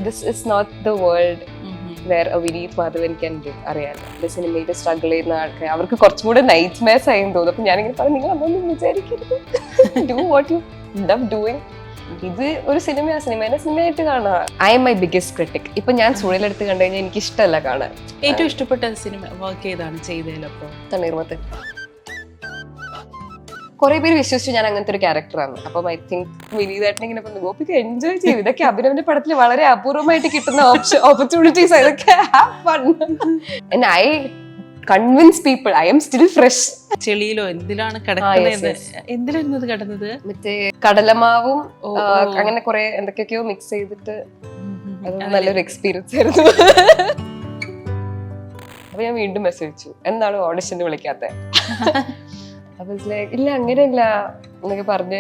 This is not the world where a Vineeth Madhavan can do. അറിയാലോ സിനിമയിൽ struggle ചെയ്യുന്ന ആൾക്കാർ അവർക്ക് കുറച്ചും കൂടെ നൈറ്റ് മേഴ്സ് ആയെന്ന് തോന്നുന്നു. അപ്പൊ ഞാനിങ്ങനെ പറഞ്ഞു നിങ്ങൾ അതൊന്നും വിചാരിക്കരുത്, do what you love doing. ഇത് ഒരു സിനിമയാ, സിനിമേനെ സിനിമയായിട്ട് കാണാം. I M my biggest critic. ഇപ്പൊ ഞാൻ സുഴലെടുത്ത് കണ്ടു കഴിഞ്ഞാൽ എനിക്ക് ഇഷ്ടമല്ല കാണാൻ. ഏറ്റവും ഇഷ്ടപ്പെട്ട സിനിമ വർക്ക് ഏതാണ് ചെയ്തതിലപ്പോ? തണ്ണീർമത്തൻ. കുറെ പേര് വിശ്വസിച്ചു ഞാൻ അങ്ങനത്തെ ഒരു ക്യാരക്ടറാണ്. അപ്പം ഐ തിങ്ക് വിനീതേട്ടൻ ഇങ്ങനെ പറഞ്ഞു ഗോപിക എൻജോയ് ചെയ്യും, ഇതൊക്കെ അഭിനവന്റെ പടത്തിൽ വളരെ അപൂർവമായിട്ട് കിട്ടുന്ന ഓപ്പർച്യൂണിറ്റീസ്, ഇതൊക്കെ I convince people I'm still fresh. ചെളിയിലോ എന്തിലാണ് കിടക്കുന്നത്? എന്തിലായിരുന്നു അത് കിടന്നത്? മറ്റേ കടലമാവും അങ്ങനെ കുറെ എന്തൊക്കെയൊക്കെയോ മിക്സ് ചെയ്തിട്ട് അത് നല്ലൊരു എക്സ്പീരിയൻസ് ആയിരുന്നു. അപ്പൊ ഞാൻ വീണ്ടും മെസ്സേജ് അയച്ചു, എന്താണ് ഓഡിഷന് വിളിക്കാത്ത? അപ്പൊ ഇല്ല അങ്ങനെയല്ല എന്നൊക്കെ പറഞ്ഞ്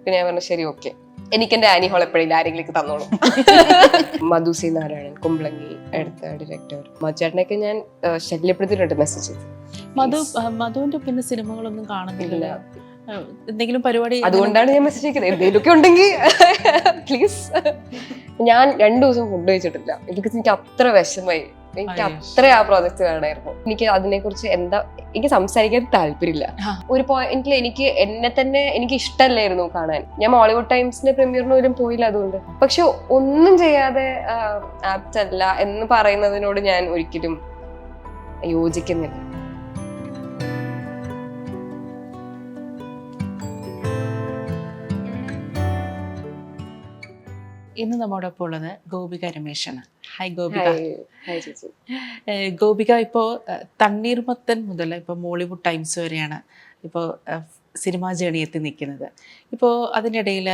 പിന്നെ ഞാൻ പറഞ്ഞു ശരി ഓക്കെ, എനിക്ക് എന്റെ ആനി ഹോൾ എപ്പോഴില്ല, ആരെങ്കിലും തന്നോളൂ. മധു സി നാരായണൻ കുമ്പളങ്ങി എടുത്ത ഡയറക്ടർ മധുചേട്ടനൊക്കെ ഞാൻ ശല്യപ്പെടുത്തിയിട്ടുണ്ട് മെസ്സേജ് ചെയ്ത്. മധുവിന്റെ പിന്നെ സിനിമകളൊന്നും കാണുന്നില്ല, എന്തെങ്കിലും പരിപാടി? അതുകൊണ്ടാണ് ഞാൻ മെസ്സേജ് അയക്കുന്നത്, എന്തെങ്കിലുമൊക്കെ ഉണ്ടെങ്കിൽ പ്ലീസ്. ഞാൻ 2 ദിവസം ഫുഡ് കഴിച്ചിട്ടില്ല, എനിക്ക് അത്ര വിഷമായി. എനിക്ക് അത്ര ആ പ്രോജക്റ്റ് വേണമായിരുന്നു. എനിക്ക് അതിനെ കുറിച്ച് എനിക്ക് സംസാരിക്കാൻ താല്പര്യമില്ല. ഒരു പോയിന്റിൽ എനിക്ക് എന്നെ തന്നെ എനിക്ക് ഇഷ്ടമല്ലായിരുന്നു കാണാൻ. ഞാൻ മോളിവുഡ് ടൈംസിന്റെ പ്രീമിയറിന് പോലും പോയില്ല അതുകൊണ്ട്. പക്ഷെ ഒന്നും ചെയ്യാതെ ആപ്റ്റ് അല്ല എന്ന് പറയുന്നതിനോട് ഞാൻ ഒരിക്കലും യോജിക്കുന്നില്ല. ഇന്ന് നമ്മോടൊപ്പം ഉള്ളത് ഗോപിക രമേശാണ്. ഹായ് ഗോപിക. ഗോപിക ഇപ്പോൾ തണ്ണീർമത്തൻ മുതൽ ഇപ്പോൾ മോളിവുഡ് ടൈംസ് വരെയാണ് ഇപ്പോൾ സിനിമാ ജേണി എത്തി നിൽക്കുന്നത്. ഇപ്പോൾ അതിനിടയിൽ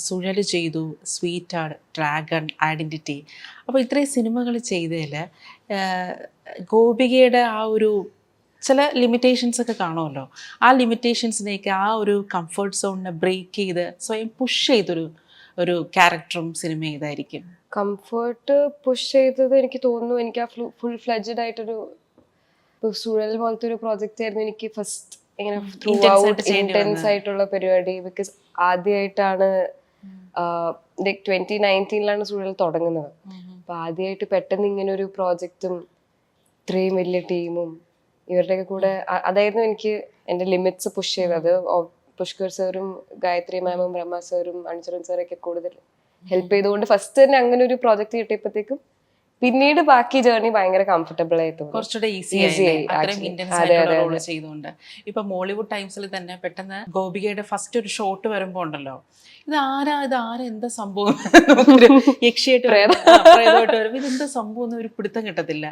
സുഴല് ചെയ്തു, സ്വീറ്റ് ആർട്ട്, ഡ്രാഗൺ, ഐഡൻറ്റിറ്റി. അപ്പോൾ ഇത്രയും സിനിമകൾ ചെയ്തതിൽ ഗോപികയുടെ ആ ഒരു ചില ലിമിറ്റേഷൻസ് ഒക്കെ കാണുമല്ലോ, ആ ലിമിറ്റേഷൻസിനെയൊക്കെ ആ ഒരു കംഫർട്ട് സോണിനെ ബ്രേക്ക് ചെയ്ത് സ്വയം പുഷ് ചെയ്തൊരു ക്യാരക്ടറും സിനിമ ഏതായിരിക്കും? കംഫർട്ട് പുഷ് ചെയ്തത് എനിക്ക് തോന്നുന്നു എനിക്ക് ആ ഫുൾ ഫ്ലെഡ്ജഡ് ആയിട്ടൊരു സുഴൽ പോലത്തെ ഒരു പ്രോജക്റ്റ് ആയിരുന്നു എനിക്ക് ഫസ്റ്റ് ഇങ്ങനെ ത്രൂ ഔട്ട് ഇന്റൻസ് ആയിട്ടുള്ള പരിപാടി. ബിക്കോസ് ആദ്യമായിട്ടാണ് 2019 സുഴൽ തുടങ്ങുന്നത്. അപ്പൊ ആദ്യമായിട്ട് പെട്ടെന്ന് ഇങ്ങനെ ഒരു പ്രോജക്റ്റും ഇത്രയും വലിയ ടീമും ഇവരുടെയൊക്കെ കൂടെ അതായിരുന്നു എനിക്ക് എന്റെ ലിമിറ്റ്സ് പുഷ് ചെയ്തത്. പുഷ്കർ സാറും ഗായത്രി മാമും ബ്രഹ്മ സാറും അൻസറൻ സാറൊക്കെ കൂടുതൽ ഹെൽപ്പ് ചെയ്തുകൊണ്ട് ഫസ്റ്റ് തന്നെ അങ്ങനെ ഒരു പ്രോജക്റ്റ് കിട്ടിയപ്പോഴത്തേക്കും പിന്നീട് ബാക്കി ജേർണി ഭയങ്കര കംഫർട്ടബിൾ ആയി തോന്നി, കുറച്ചുകൂടെ ഈസി ചെയ്തുകൊണ്ട്. ഇപ്പൊ മോളിവുഡ് ടൈംസിൽ തന്നെ പെട്ടെന്ന് ഗോപികയുടെ ഫസ്റ്റ് ഒരു ഷോട്ട് വരുമ്പോ ഉണ്ടല്ലോ, ഇതാരാ എന്താ സംഭവം, യക്ഷിയായിട്ട് പ്രേതമായിട്ട് വരുമ്പോ ഇതെന്താ സംഭവം എന്ന് ഒരു പിടുത്തം കിട്ടത്തില്ല.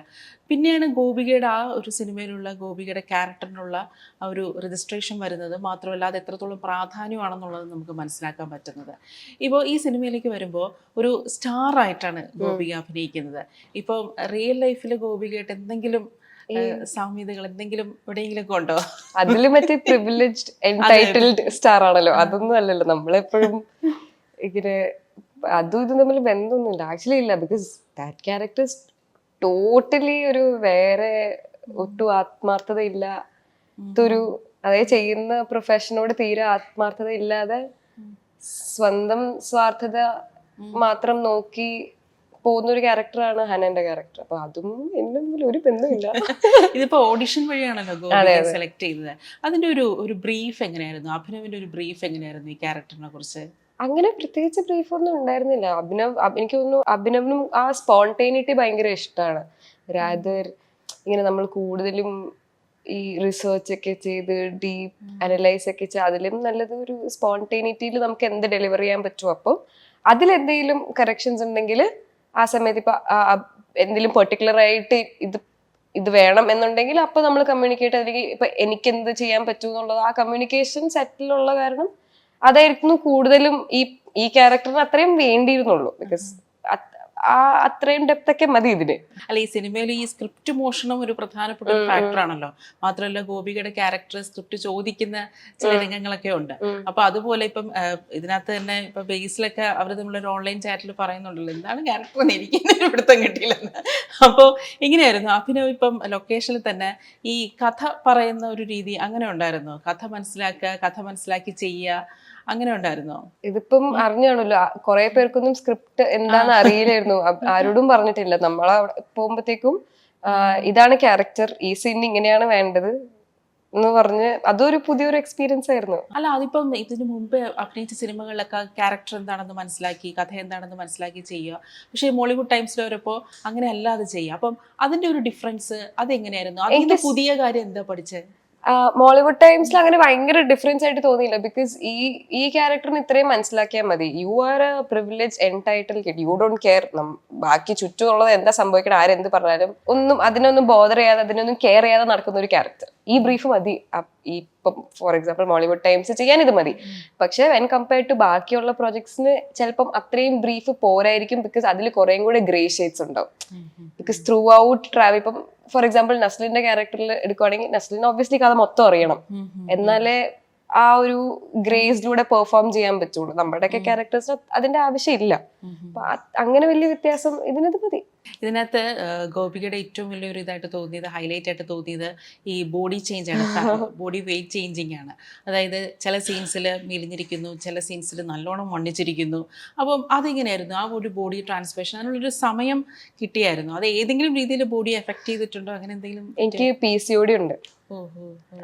പിന്നെയാണ് ഗോപികയുടെ ആ ഒരു സിനിമയിലുള്ള ഗോപികയുടെ ക്യാരക്ടറിനുള്ള ആ ഒരു രജിസ്ട്രേഷൻ വരുന്നത്. മാത്രമല്ല അത് എത്രത്തോളം പ്രാധാന്യമാണെന്നുള്ളത് നമുക്ക് മനസ്സിലാക്കാൻ പറ്റുന്നത്. ഇപ്പോൾ ഈ സിനിമയിലേക്ക് വരുമ്പോൾ ഒരു സ്റ്റാർ ആയിട്ടാണ് ഗോപിക അഭിനയിക്കുന്നത്. ഇപ്പം റിയൽ ലൈഫിൽ ഗോപികയായിട്ട് എന്തെങ്കിലും സാമ്യതകൾ എന്തെങ്കിലും എവിടെയെങ്കിലും ഒക്കെ ഉണ്ടോ? അതില് മറ്റേ പ്രിവിലേജ്ഡ് എൻടൈറ്റിൽഡ് സ്റ്റാർ ആണല്ലോ, അതൊന്നും അല്ലല്ലോ. നമ്മളെപ്പോഴും ഇങ്ങനെ അതും ഇതും തമ്മിൽ ബന്ധമൊന്നുമില്ല, ആക്ച്വലി ഇല്ല. ബിക്കോസ് ദാറ്റ് ക്യാരക്ടർ ടോട്ടലി ഒരു വേറെ ഒട്ടും ആത്മാർത്ഥത ഇല്ലാത്തൊരു, അതായത് ചെയ്യുന്ന പ്രൊഫഷനോട് തീരെ ആത്മാർത്ഥത ഇല്ലാതെ സ്വന്തം സ്വാർത്ഥത മാത്രം നോക്കി പോകുന്ന ഒരു ക്യാരക്ടറാണ് ഹനന്റെ ക്യാരക്ടർ. അപ്പൊ അതും എന്നും ഒരു ബന്ധമില്ല. ഇതിപ്പോ ഓഡിഷൻ വഴിയാണല്ലോ ഗോപിക സെലക്ട് ചെയ്തത്. അതിന്റെ ഒരു ബ്രീഫ് എങ്ങനെയായിരുന്നു? അഭിനവിന്റെ ഒരു ബ്രീഫ് എങ്ങനെയായിരുന്നു ഈ ക്യാരക്ടറിനെ കുറിച്ച്? അങ്ങനെ പ്രത്യേകിച്ച് ബ്രീഫ് ഒന്നും ഉണ്ടായിരുന്നില്ല. എനിക്ക് തോന്നുന്നു അഭിനവിനും ആ സ്പോണ്ടേനിറ്റി ഭയങ്കര ഇഷ്ടമാണ്. രാദർ ഇങ്ങനെ നമ്മൾ കൂടുതലും ഈ റിസർച്ച് ഒക്കെ ചെയ്ത് ഡീപ്പ് അനലൈസ് ഒക്കെ ചെയ്ത് അതിലും നല്ലത് ഒരു സ്പോണ്ടേനിറ്റിയിൽ നമുക്ക് എന്ത് ഡെലിവർ ചെയ്യാൻ പറ്റുമോ. അപ്പോൾ അതിലെന്തെങ്കിലും കറക്ഷൻസ് ഉണ്ടെങ്കിൽ ആ സമയത്ത് ഇപ്പൊ എന്തെങ്കിലും പെർട്ടിക്കുലർ ആയിട്ട് ഇത് വേണം എന്നുണ്ടെങ്കിൽ അപ്പൊ നമ്മൾ കമ്മ്യൂണിക്കേറ്റ്, അല്ലെങ്കിൽ ഇപ്പൊ എനിക്ക് എന്ത് ചെയ്യാൻ പറ്റും എന്നുള്ളത് ആ കമ്മ്യൂണിക്കേഷൻ സെറ്റിലുള്ള കാരണം അതായിരുന്നു കൂടുതലും ഈ ക്യാരക്ടറിന് അത്രയും വേണ്ടിയിരുന്നുള്ളൂ. ബിക്കോസ് അത്രയും ഡെപ്ത് ഒക്കെ മതി ഇതിന്. അല്ല, ഈ സിനിമയിൽ ഈ സ്ക്രിപ്റ്റ് മോഷണം ഒരു പ്രധാനപ്പെട്ട ഒരു ഫാക്ടർ ആണല്ലോ. മാത്രമല്ല ഗോപികയുടെ ക്യാരക്ടർ സ്ക്രിപ്റ്റ് ചോദിക്കുന്ന ചില രംഗങ്ങളൊക്കെ ഉണ്ട്. അപ്പൊ അതുപോലെ ഇപ്പം ഇതിനകത്ത് തന്നെ ഇപ്പൊ ബേസിലൊക്കെ അവർ നമ്മളൊരു ഓൺലൈൻ ചാറ്റിൽ പറയുന്നുണ്ടല്ലോ എന്താണ് ക്യാരക്ടർ എന്ന് എനിക്ക് പിടുത്തം കിട്ടിയില്ലെന്ന്. അപ്പോൾ എങ്ങനെയായിരുന്നു അഭിനവ് ഇപ്പം ലൊക്കേഷനിൽ തന്നെ ഈ കഥ പറയുന്ന ഒരു രീതി അങ്ങനെ ഉണ്ടായിരുന്നു? കഥ മനസ്സിലാക്കി ചെയ്യുക, അങ്ങനെ ഉണ്ടായിരുന്നോ? ഇതിപ്പം അറിഞ്ഞാണല്ലോ, കുറെ പേർക്കൊന്നും സ്ക്രിപ്റ്റ് എന്താന്ന് അറിയില്ലായിരുന്നു. ആരോടും പറഞ്ഞിട്ടില്ല. നമ്മളെ പോകുമ്പോഴത്തേക്കും ഇതാണ് ക്യാരക്ടർ, ഈ സീൻ ഇങ്ങനെയാണ് വേണ്ടത് എന്ന് പറഞ്ഞ് അതൊരു പുതിയൊരു എക്സ്പീരിയൻസ് ആയിരുന്നു. അല്ല, അതിപ്പം ഇതിനു മുമ്പ് അഭിനയിച്ച സിനിമകളിലൊക്കെ ക്യാരക്ടർ എന്താണെന്ന് മനസ്സിലാക്കി, കഥ എന്താണെന്ന് മനസ്സിലാക്കി ചെയ്യുക. പക്ഷേ മോളിവുഡ് ടൈംസിൽ വരുമ്പോൾ അങ്ങനെ അല്ലാതെ ചെയ്യുക. അപ്പം അതിന്റെ ഒരു ഡിഫറൻസ് അതെങ്ങനെയായിരുന്നു? അതിന്റെ പുതിയ കാര്യം എന്താ പഠിച്ചത്? മോളിവുഡ് ടൈംസിൽ അങ്ങനെ ഭയങ്കര ഡിഫറൻസ് ആയിട്ട് തോന്നിയില്ല. ബിക്കോസ് ഈ ക്യാരക്ടറിന് ഇത്രയും മനസ്സിലാക്കിയാൽ മതി. You are A privilege entitle kid, you don't care ബാക്കി ചുറ്റുമുള്ളത് എന്താ സംഭവിക്കണം, ആരെന്ത് പറഞ്ഞാലും ഒന്നും അതിനൊന്നും ബോധർ ചെയ്യാതെ അതിനൊന്നും കെയർ ചെയ്യാതെ നടക്കുന്ന ഒരു ക്യാരക്ടർ. ഈ ബ്രീഫ് മതി. ഇപ്പം ഫോർ എക്സാമ്പിൾ മോളിവുഡ് ടൈംസ് ചെയ്യാൻ ഇത് മതി. പക്ഷെ വെൻ കമ്പയർ ടു ബാക്കിയുള്ള പ്രോജക്ട്സിന് ചിലപ്പം അത്രയും ബ്രീഫ് പോരായിരിക്കും. ബിക്കോസ് അതിൽ കുറേയും കൂടെ ഗ്രേ ഷെയ്ഡ്സ് ഉണ്ടാവും. ബിക്കോസ് ത്രൂ ഔട്ട് ട്രാവൽ, ഇപ്പം ഫോർ എക്സാമ്പിൾ നസ്ലിന്റെ ക്യാരക്ടറിൽ എടുക്കുവാണെങ്കിൽ നസ്ലിന് ഒബ്വിയസ്ലി കഥ മൊത്തം അറിയണം, എന്നാലേ ആ ഒരു ഗ്രേസിലൂടെ പെർഫോം ചെയ്യാൻ പറ്റുള്ളൂ. നമ്മുടെയൊക്കെ ക്യാരക്ടേഴ്സിന് അതിന്റെ ആവശ്യമില്ല. അപ്പൊ അങ്ങനെ വലിയ വ്യത്യാസം ഇതിനത് മതി. ഇതിനകത്ത് ഗോപികയുടെ ഏറ്റവും വലിയൊരു ഇതായിട്ട് തോന്നിയത്, ഹൈലൈറ്റ് ആയിട്ട് തോന്നിയത് ഈ ബോഡി ചേഞ്ച് ആണ്, ബോഡി വെയിറ്റ് ചേഞ്ചിങ് ആണ്. അതായത് ചില സീൻസിൽ മെലിഞ്ഞിരിക്കുന്നു, ചില സീൻസിൽ നല്ലോണം വണ്ണിച്ചിരിക്കുന്നു. അപ്പം അതെങ്ങനെയായിരുന്നു ആ ഒരു ബോഡി ട്രാൻസ്ഫോർമേഷൻ? അതിനുള്ളൊരു സമയം കിട്ടിയായിരുന്നു? അത് ഏതെങ്കിലും രീതിയിൽ ബോഡി എഫക്ട് ചെയ്തിട്ടുണ്ടോ? അങ്ങനെ എന്തെങ്കിലും? എനിക്ക് PCOD ഉണ്ട്.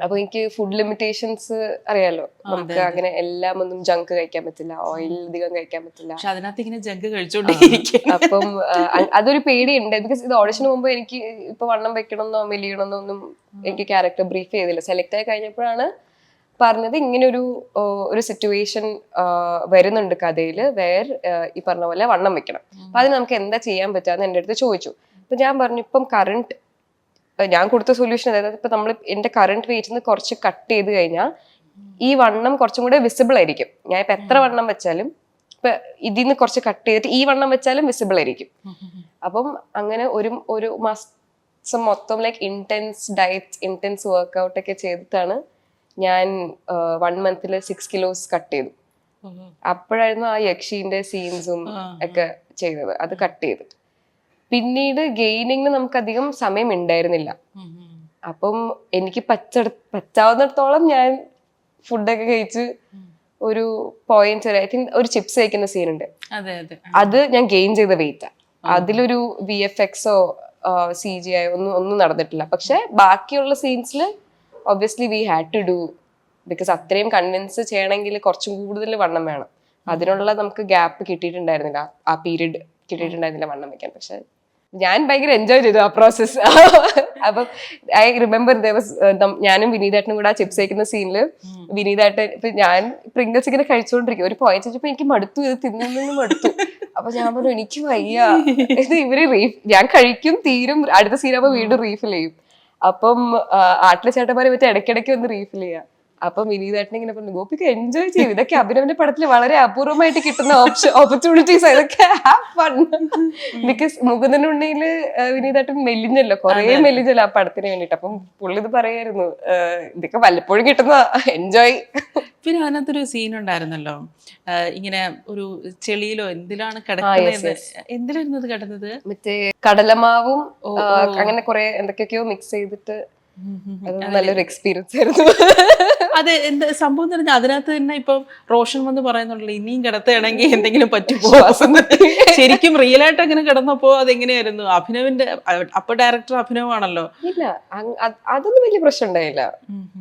അപ്പൊ എനിക്ക് ഫുഡ് ലിമിറ്റേഷൻസ് അറിയാലോ. നമുക്ക് അങ്ങനെ എല്ലാം ഒന്നും ജങ്ക് കഴിക്കാൻ പറ്റില്ല, ഓയിൽ അധികം കഴിക്കാൻ പറ്റില്ല. പക്ഷെ അതിനകത്ത് ഇങ്ങനെ ജങ്ക് കഴിച്ചോണ്ടിരിക്കും. അപ്പം അതൊരു പേടിയുണ്ട്. ബിക്കോസ് ഇത് ഓഡിഷന് മുമ്പ് എനിക്ക് ഇപ്പൊ വണ്ണം വെക്കണമെന്നോ മെലിയണമെന്നോ ഒന്നും എനിക്ക് ക്യാരക്ടർ ബ്രീഫ് ചെയ്തില്ല. സെലക്ട് ആയി കഴിഞ്ഞപ്പോഴാണ് പറഞ്ഞത് ഇങ്ങനെ ഒരു സിറ്റുവേഷൻ വരുന്നുണ്ട് കഥയിൽ, ഈ പറഞ്ഞ പോലെ വണ്ണം വെക്കണം. അപ്പൊ അതിന് നമുക്ക് എന്താ ചെയ്യാൻ പറ്റാന്ന് എൻ്റെ അടുത്ത് ചോദിച്ചു. അപ്പൊ ഞാൻ പറഞ്ഞു, ഇപ്പം കറണ്ട് ഞാൻ കൊടുത്ത സൊല്യൂഷൻ, അതായത് ഇപ്പൊ നമ്മൾ എന്റെ കറണ്ട് വെയിറ്റിൽ കുറച്ച് കട്ട് ചെയ്ത് കഴിഞ്ഞാൽ ഈ വണ്ണം കുറച്ചും കൂടെ വിസിബിൾ ആയിരിക്കും. ഞാൻ ഇപ്പൊ എത്ര വണ്ണം വെച്ചാലും ഇപ്പൊ ഇതിന്ന് കുറച്ച് കട്ട് ചെയ്തിട്ട് ഈ വണ്ണം വെച്ചാലും വിസിബിൾ ആയിരിക്കും. അപ്പം അങ്ങനെ ഒരു മാസം മൊത്തം like intense diet, intense workout ഒക്കെ ചെയ്തിട്ടാണ് ഞാൻ 1 month 6 kilos കട്ട് ചെയ്തു. അപ്പോഴായിരുന്നു ആ യക്ഷീന്റെ സീൻസും ഒക്കെ ചെയ്തത്. അത് കട്ട് ചെയ്തിട്ട് പിന്നീട് ഗെയിനിങ്ങിന് നമുക്ക് അധികം സമയം ഉണ്ടായിരുന്നില്ല. അപ്പം എനിക്ക് പറ്റാവുന്നിടത്തോളം ഞാൻ ഫുഡൊക്കെ കഴിച്ച് ഒരു പോയിന്റ് വരെ, ഐ തിങ്ക് ഒരു ചിപ്സ് കഴിക്കുന്ന സീനുണ്ട്, അത് ഞാൻ ഗെയിൻ ചെയ്ത വെയിറ്റാ. അതിലൊരു VFXോ CGI ഒന്നും നടന്നിട്ടില്ല. പക്ഷെ ബാക്കിയുള്ള സീൻസിൽ obviously we had to do, because അത്രയും കൺവിൻസ് ചെയ്യണമെങ്കിൽ കുറച്ചും കൂടുതൽ വണ്ണം വേണം. അതിനുള്ള നമുക്ക് ഗ്യാപ്പ് കിട്ടിയിട്ടുണ്ടായിരുന്നില്ല, ആ പീരീഡ് കിട്ടിയിട്ടുണ്ടായിരുന്നില്ല വണ്ണം വെക്കാൻ. പക്ഷെ ഞാൻ ഭയങ്കര എൻജോയ് ചെയ്തു ആ പ്രോസസ്. അപ്പം ഐ റിമെമ്പർ ഞാനും വിനീതേട്ടനും കൂടെ ആ ചിപ്സ് കഴിക്കുന്ന സീനില് വിനീതേട്ടൻ, ഇപ്പൊ ഞാൻ പ്രിംഗിൾസ് ഇങ്ങനെ കഴിച്ചുകൊണ്ടിരിക്കും. ഒരു പോയിന്റ് വെച്ചപ്പോ എനിക്ക് മടുത്തു, ഇത് തിന്നു മടുത്തു. അപ്പൊ ഞാൻ പറഞ്ഞു, എനിക്ക് വയ്യ, ഇത് ഇവര് ഞാൻ കഴിക്കും, തീരും, അടുത്ത സീനാകുമ്പോ വീണ്ടും റീഫിൽ ചെയ്യും. അപ്പം ആട്ടിലെ ചേട്ടന്മാരെ പറ്റി ഇടയ്ക്കിടയ്ക്ക് ഒന്ന് റീഫിൽ ചെയ്യാം. അപ്പൊ വിനീതേട്ടൻ ഇങ്ങനെ പറഞ്ഞു, ഗോപിക എൻജോയ് ചെയ്യും, ഇതൊക്കെ അഭിനവന്റെ പടത്തിൽ വളരെ അപൂർവമായിട്ട് കിട്ടുന്ന ഓപ്പർച്യൂണിറ്റീസ്, ഇതൊക്കെ ബിക്കോസ് മുകുന്ദനുണ്ണിയില് വിനീതേട്ടൻ മെലിഞ്ഞല്ലോ, കുറെ മെലിഞ്ഞല്ലോ ആ പടത്തിന് വേണ്ടിട്ട്. അപ്പം പുള്ളി ഇത് പറയായിരുന്നു, ഇതൊക്കെ വല്ലപ്പോഴും കിട്ടുന്ന എൻജോയ്. പിന്നെ അതിനകത്തൊരു സീൻ ഉണ്ടായിരുന്നല്ലോ, ഇങ്ങനെ ഒരു ചെളിയിലോ എന്തിലാണ് കിടക്കുന്നത്, എന്തിലായിരുന്നു അത് കിടന്നത്? മറ്റേ കടലമാവും അങ്ങനെ കുറെ എന്തൊക്കെയൊക്കെയോ മിക്സ് ചെയ്തിട്ട്, അത് നല്ലൊരു എക്സ്പീരിയൻസ് ആയിരുന്നു. അത് എന്താ സംഭവം എന്ന് പറഞ്ഞാൽ അതിനകത്ത് തന്നെ ഇപ്പം റോഷൻ വന്ന് പറയുന്നുണ്ടല്ലോ, ഇനിയും കിടത്തുകയാണെങ്കിൽ എന്തെങ്കിലും പറ്റുമോ. ശരിക്കും റിയൽ ആയിട്ട് അങ്ങനെ കിടന്നപ്പോ അതെങ്ങനെയായിരുന്നു? അഭിനവിന്റെ അപ്പൊ ഡയറക്ടർ അഭിനവാണല്ലോ. ഇല്ല, അതൊന്നും വലിയ പ്രശ്നം ഉണ്ടായില്ല.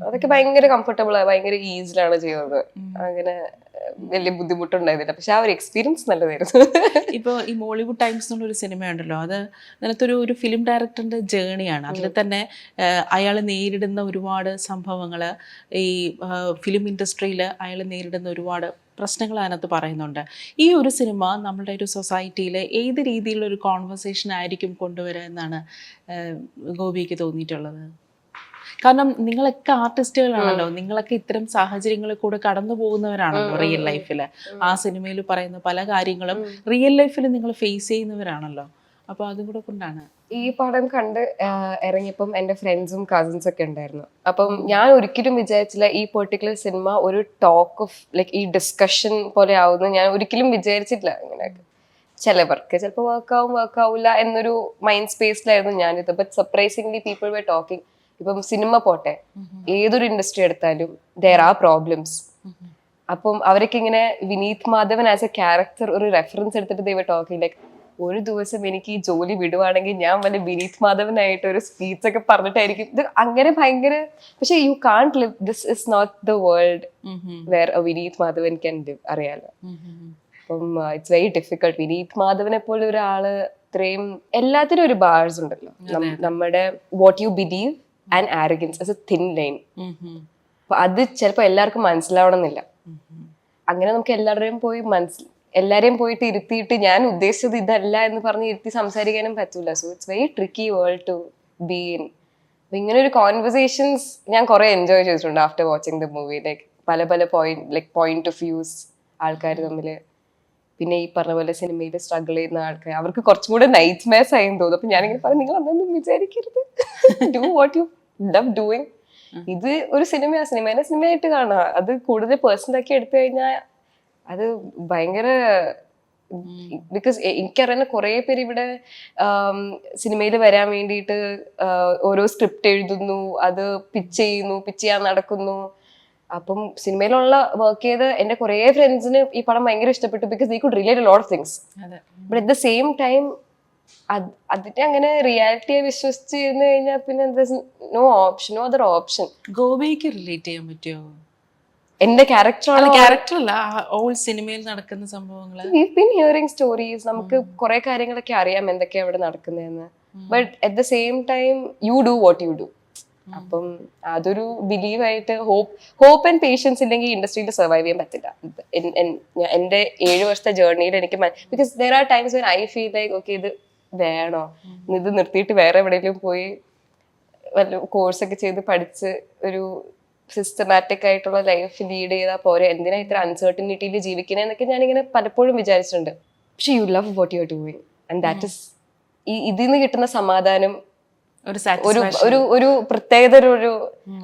അതൊക്കെ ഭയങ്കര കംഫർട്ടബിൾ, ഭയങ്കര ഈസിലാണ് ചെയ്തത്. അങ്ങനെ വലിയ ബുദ്ധിമുട്ടുണ്ടായിരുന്നില്ല. പക്ഷെ ആ ഒരു എക്സ്പീരിയൻസ് നല്ലതായിരുന്നു. ഇപ്പോൾ ഈ മോളിവുഡ് ടൈംസ് എന്നുള്ളൊരു സിനിമയുണ്ടല്ലോ, അത് അതിനകത്തൊരു ഫിലിം ഡയറക്ടറിന്റെ ജേണിയാണ്. അതിൽ തന്നെ അയാൾ നേരിടുന്ന ഒരുപാട് സംഭവങ്ങൾ, ഈ ഫിലിം ഇൻഡസ്ട്രിയിൽ അയാൾ നേരിടുന്ന ഒരുപാട് പ്രശ്നങ്ങൾ അതിനകത്ത് പറയുന്നുണ്ട്. ഈ ഒരു സിനിമ നമ്മുടെ ഒരു സൊസൈറ്റിയിൽ ഏത് രീതിയിലുള്ളൊരു കോൺവെർസേഷൻ ആയിരിക്കും കൊണ്ടുവരിക എന്നാണ് ഗോപിക്ക് തോന്നിയിട്ടുള്ളത്? കാരണം നിങ്ങളൊക്കെ ആർട്ടിസ്റ്റുകളാണല്ലോ, നിങ്ങളൊക്കെ ഇത്തരം സാഹചര്യങ്ങളിൽ കൂടെ കടന്നു പോകുന്നവരാണല്ലോ റിയൽ ലൈഫിൽ. ആ സിനിമയിൽ പറയുന്ന പല കാര്യങ്ങളും റിയൽ ലൈഫിൽ നിങ്ങൾ ഫേസ് ചെയ്യുന്നവരാണല്ലോ. അപ്പോൾ അതും കൂടെ കൊണ്ടാണ് ഈ പടം കണ്ട് ഇറങ്ങിയപ്പം എൻ്റെ ഫ്രണ്ട്സും കസിൻസ് ഒക്കെ ഉണ്ടായിരുന്നു. അപ്പം ഞാൻ ഒരിക്കലും വിചാരിച്ചില്ല ഈ പെർട്ടിക്കുലർ സിനിമ ഒരു ടോക്ക് ഓഫ് ലൈക്ക് ഈ ഡിസ്കഷൻ പോലെ ആവുമെന്ന് ഞാൻ ഒരിക്കലും വിചാരിച്ചിട്ടില്ല. ഇങ്ങനെ ചിലവർക്ക് ചിലപ്പോൾ വർക്കാവില്ല എന്നൊരു മൈൻഡ് സ്പേസിലായിരുന്നു ഞാനിത്. But surprisingly people were talking. ഇപ്പം സിനിമ പോട്ടെ, ഏതൊരു ഇൻഡസ്ട്രി എടുത്താലും ദർ ആർ പ്രോബ്ലംസ്. അപ്പം അവരൊക്കെ ഇങ്ങനെ Vineeth Madhavan as A character ഒരു റെഫറൻസ് എടുത്തിട്ട് ദൈവം ടോക്കിംഗ് ലൈക്ക് ഒരു ദിവസം എനിക്ക് ഈ ജോലി വിടുവാണെങ്കിൽ ഞാൻ വല്ല വിനീത് മാധവനായിട്ട് ഒരു സ്പീച്ച് ഒക്കെ പറഞ്ഞിട്ടായിരിക്കും ഇത് അങ്ങനെ ഭയങ്കര. പക്ഷെ you can't live, this is not the world where a Vineeth Madhavan can live, അറിയാലോ. അപ്പം ഇറ്റ്സ് വെരി ഡിഫിക്കൾട്ട്. വിനീത് മാധവനെ പോലെ ഒരാള് ഇത്രയും എല്ലാത്തിനും ഒരു ബാർസ് ഉണ്ടല്ലോ. നമ്മുടെ what you believe and arrogance as a thin line. അപ്പൊ അത് ചിലപ്പോൾ എല്ലാവർക്കും മനസ്സിലാവണമെന്നില്ല. അങ്ങനെ നമുക്ക് എല്ലാരെയും പോയിട്ട് ഇരുത്തിയിട്ട് ഞാൻ ഉദ്ദേശിച്ചത് ഇതല്ല എന്ന് പറഞ്ഞ് ഇരുത്തി സംസാരിക്കാനും പറ്റൂല. So it's very tricky world to be in. അപ്പൊ ഇങ്ങനെ ഒരു കോൺവെർസേഷൻസ് ഞാൻ കുറെ എൻജോയ് ചെയ്തിട്ടുണ്ട് after watching the movie. Like പല പോയിന്റ് ഓഫ് വ്യൂസ് ആൾക്കാർ തമ്മില്. പിന്നെ ഈ പറഞ്ഞ പോലെ സിനിമയിൽ സ്ട്രഗിൾ ചെയ്യുന്ന ആൾക്കാർ, അവർക്ക് കുറച്ചും കൂടെ നൈറ്റ് മേസ് ആയെന്ന് തോന്നുന്നു. അപ്പൊ ഞാനിങ്ങനെ പറഞ്ഞു, നിങ്ങൾ അതൊന്നും വിചാരിക്കരുത്, do what you love doing. ഇത് ഒരു സിനിമയായിട്ട് കാണുക. അത് കൂടുതൽ പേഴ്സണൽ ആക്കി എടുത്തു കഴിഞ്ഞാൽ അത് ഭയങ്കര, ബിക്കോസ് എനിക്കറിയുന്ന കുറെ പേര് ഇവിടെ സിനിമയിൽ വരാൻ വേണ്ടിയിട്ട് ഓരോ സ്ക്രിപ്റ്റ് എഴുതുന്നു, അത് പിച്ച് ചെയ്യാൻ നടക്കുന്നു. അപ്പം സിനിമയിലുള്ള വർക്ക് ചെയ്ത് എന്റെ കുറെ ഫ്രണ്ട്സിന് ഈ പടം ഭയങ്കര ഇഷ്ടപ്പെട്ടു, because they could relate a lot of things. But at the same time അതിന്റെ അങ്ങനെ റിയാലിറ്റിയെ വിശ്വസിച്ചിരുന്നു കഴിഞ്ഞാൽ പിന്നെ നോ അതർ ഓപ്ഷൻ. ഗോപിക്ക് റിലേറ്റ് ചെയ്യാൻ പറ്റുമോ? എന്റെ ക്യാരക്ടർ അല്ല, ഓൾ സിനിമയിൽ നടക്കുന്ന സംഭവങ്ങൾ. ഹിയറിംഗ് സ്റ്റോറീസ്, നമുക്ക് കുറെ കാര്യങ്ങളൊക്കെ അറിയാം എന്തൊക്കെയാ അവിടെ നടക്കുന്നതെന്ന്. But at the same time you do what you do. അപ്പം അതൊരു ബിലീവായിട്ട് ഹോപ്പ് ആൻഡ് പേഷ്യൻസ് ഇല്ലെങ്കിൽ ഇൻഡസ്ട്രിയിൽ സർവൈവ് ചെയ്യാൻ പറ്റില്ല. എന്റെ 7 വർഷത്തെ ജേർണിയിൽ എനിക്ക്, because there are times when I feel like okay ഇത് വേണോ, ഇത് നിർത്തിയിട്ട് വേറെ എവിടെയെങ്കിലും പോയി വല്ല കോഴ്സൊക്കെ ചെയ്ത് പഠിച്ച് ഒരു സിസ്റ്റമാറ്റിക് ആയിട്ടുള്ള ലൈഫ് ലീഡ് ചെയ്താൽ പോരെ, എന്തിനാ ഇത്ര അൺസർട്ടനിറ്റിയിൽ ജീവിക്കണേന്നൊക്കെ ഞാനിങ്ങനെ പലപ്പോഴും വിചാരിച്ചിട്ടുണ്ട്. പക്ഷെ you love what you are doing and that is, ഇതിൽ നിന്ന് കിട്ടുന്ന സമാധാനം ഒരു പ്രത്യേകത,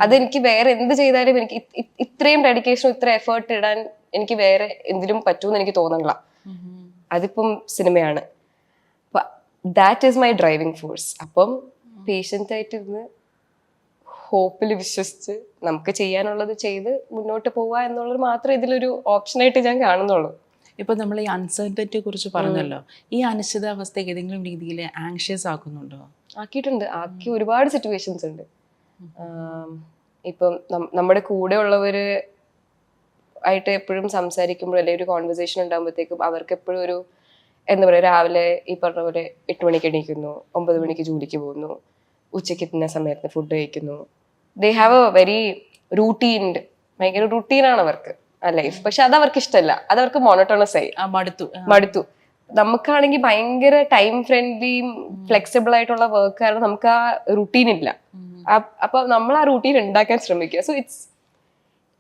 അതെനിക്ക് വേറെ എന്ത് ചെയ്താലും എനിക്ക് ഇത്രയും ഡെഡിക്കേഷനും ഇത്ര എഫേർട്ട് ഇടാൻ എനിക്ക് വേറെ എന്തിനും പറ്റൂന്ന് എനിക്ക് തോന്നണില്ല. അതിപ്പം സിനിമയാണ്. That is my driving force. അപ്പം പേഷ്യൻ്റ് ആയിട്ടിരുന്ന് ഹോപ്പിൽ വിശ്വസിച്ച് നമുക്ക് ചെയ്യാനുള്ളത് ചെയ്ത് മുന്നോട്ട് പോവുക എന്നുള്ളത് മാത്രമേ ഇതിലൊരു ഓപ്ഷനായിട്ട് ഞാൻ കാണുന്നുള്ളൂ. ഇപ്പൊ നമ്മൾ ഈ അൺസർട്ടനിറ്റിയെ കുറിച്ച് പറഞ്ഞല്ലോ, ഈ അനിശ്ചിതാവസ്ഥ ഏതെങ്കിലും രീതിയിൽ ആങ്ഷ്യസ് ആക്കുന്നുണ്ടോ? ആക്കി ഒരുപാട് സിറ്റുവേഷൻസ് ഉണ്ട്. ഇപ്പം നമ്മുടെ കൂടെ ഉള്ളവര് ആയിട്ട് എപ്പോഴും സംസാരിക്കുമ്പോൾ അല്ലെങ്കിൽ ഒരു കോൺവെർസേഷൻ ഉണ്ടാകുമ്പോഴത്തേക്കും അവർക്ക് എപ്പോഴും ഒരു എന്താ പറയുക, രാവിലെ ഈ പറഞ്ഞ പോലെ 8 മണിക്ക് എണീക്കുന്നു, 9 മണിക്ക് ജോലിക്ക് പോകുന്നു, ഉച്ചയ്ക്ക് ഇന്ന സമയത്ത് ഫുഡ് കഴിക്കുന്നു. ദേ ഹാവ് എ വെരി ഭയങ്കര റൂട്ടീനാണ് അവർക്ക് ആ ലൈഫ്. പക്ഷെ അത് അവർക്ക് ഇഷ്ടമല്ല, അത് അവർക്ക് മോണോട്ടോണസ് ആയി മടുത്തു. നമുക്കാണെങ്കിൽ ഭയങ്കര ടൈം ഫ്രണ്ട്ലിയും ഫ്ലെക്സിബിൾ ആയിട്ടുള്ള വർക്ക് കാരണം നമുക്ക് ആ റുട്ടീൻ ഇല്ല. അപ്പൊ നമ്മൾ ആ റുട്ടീൻ ഉണ്ടാക്കാൻ ശ്രമിക്കുക. So it's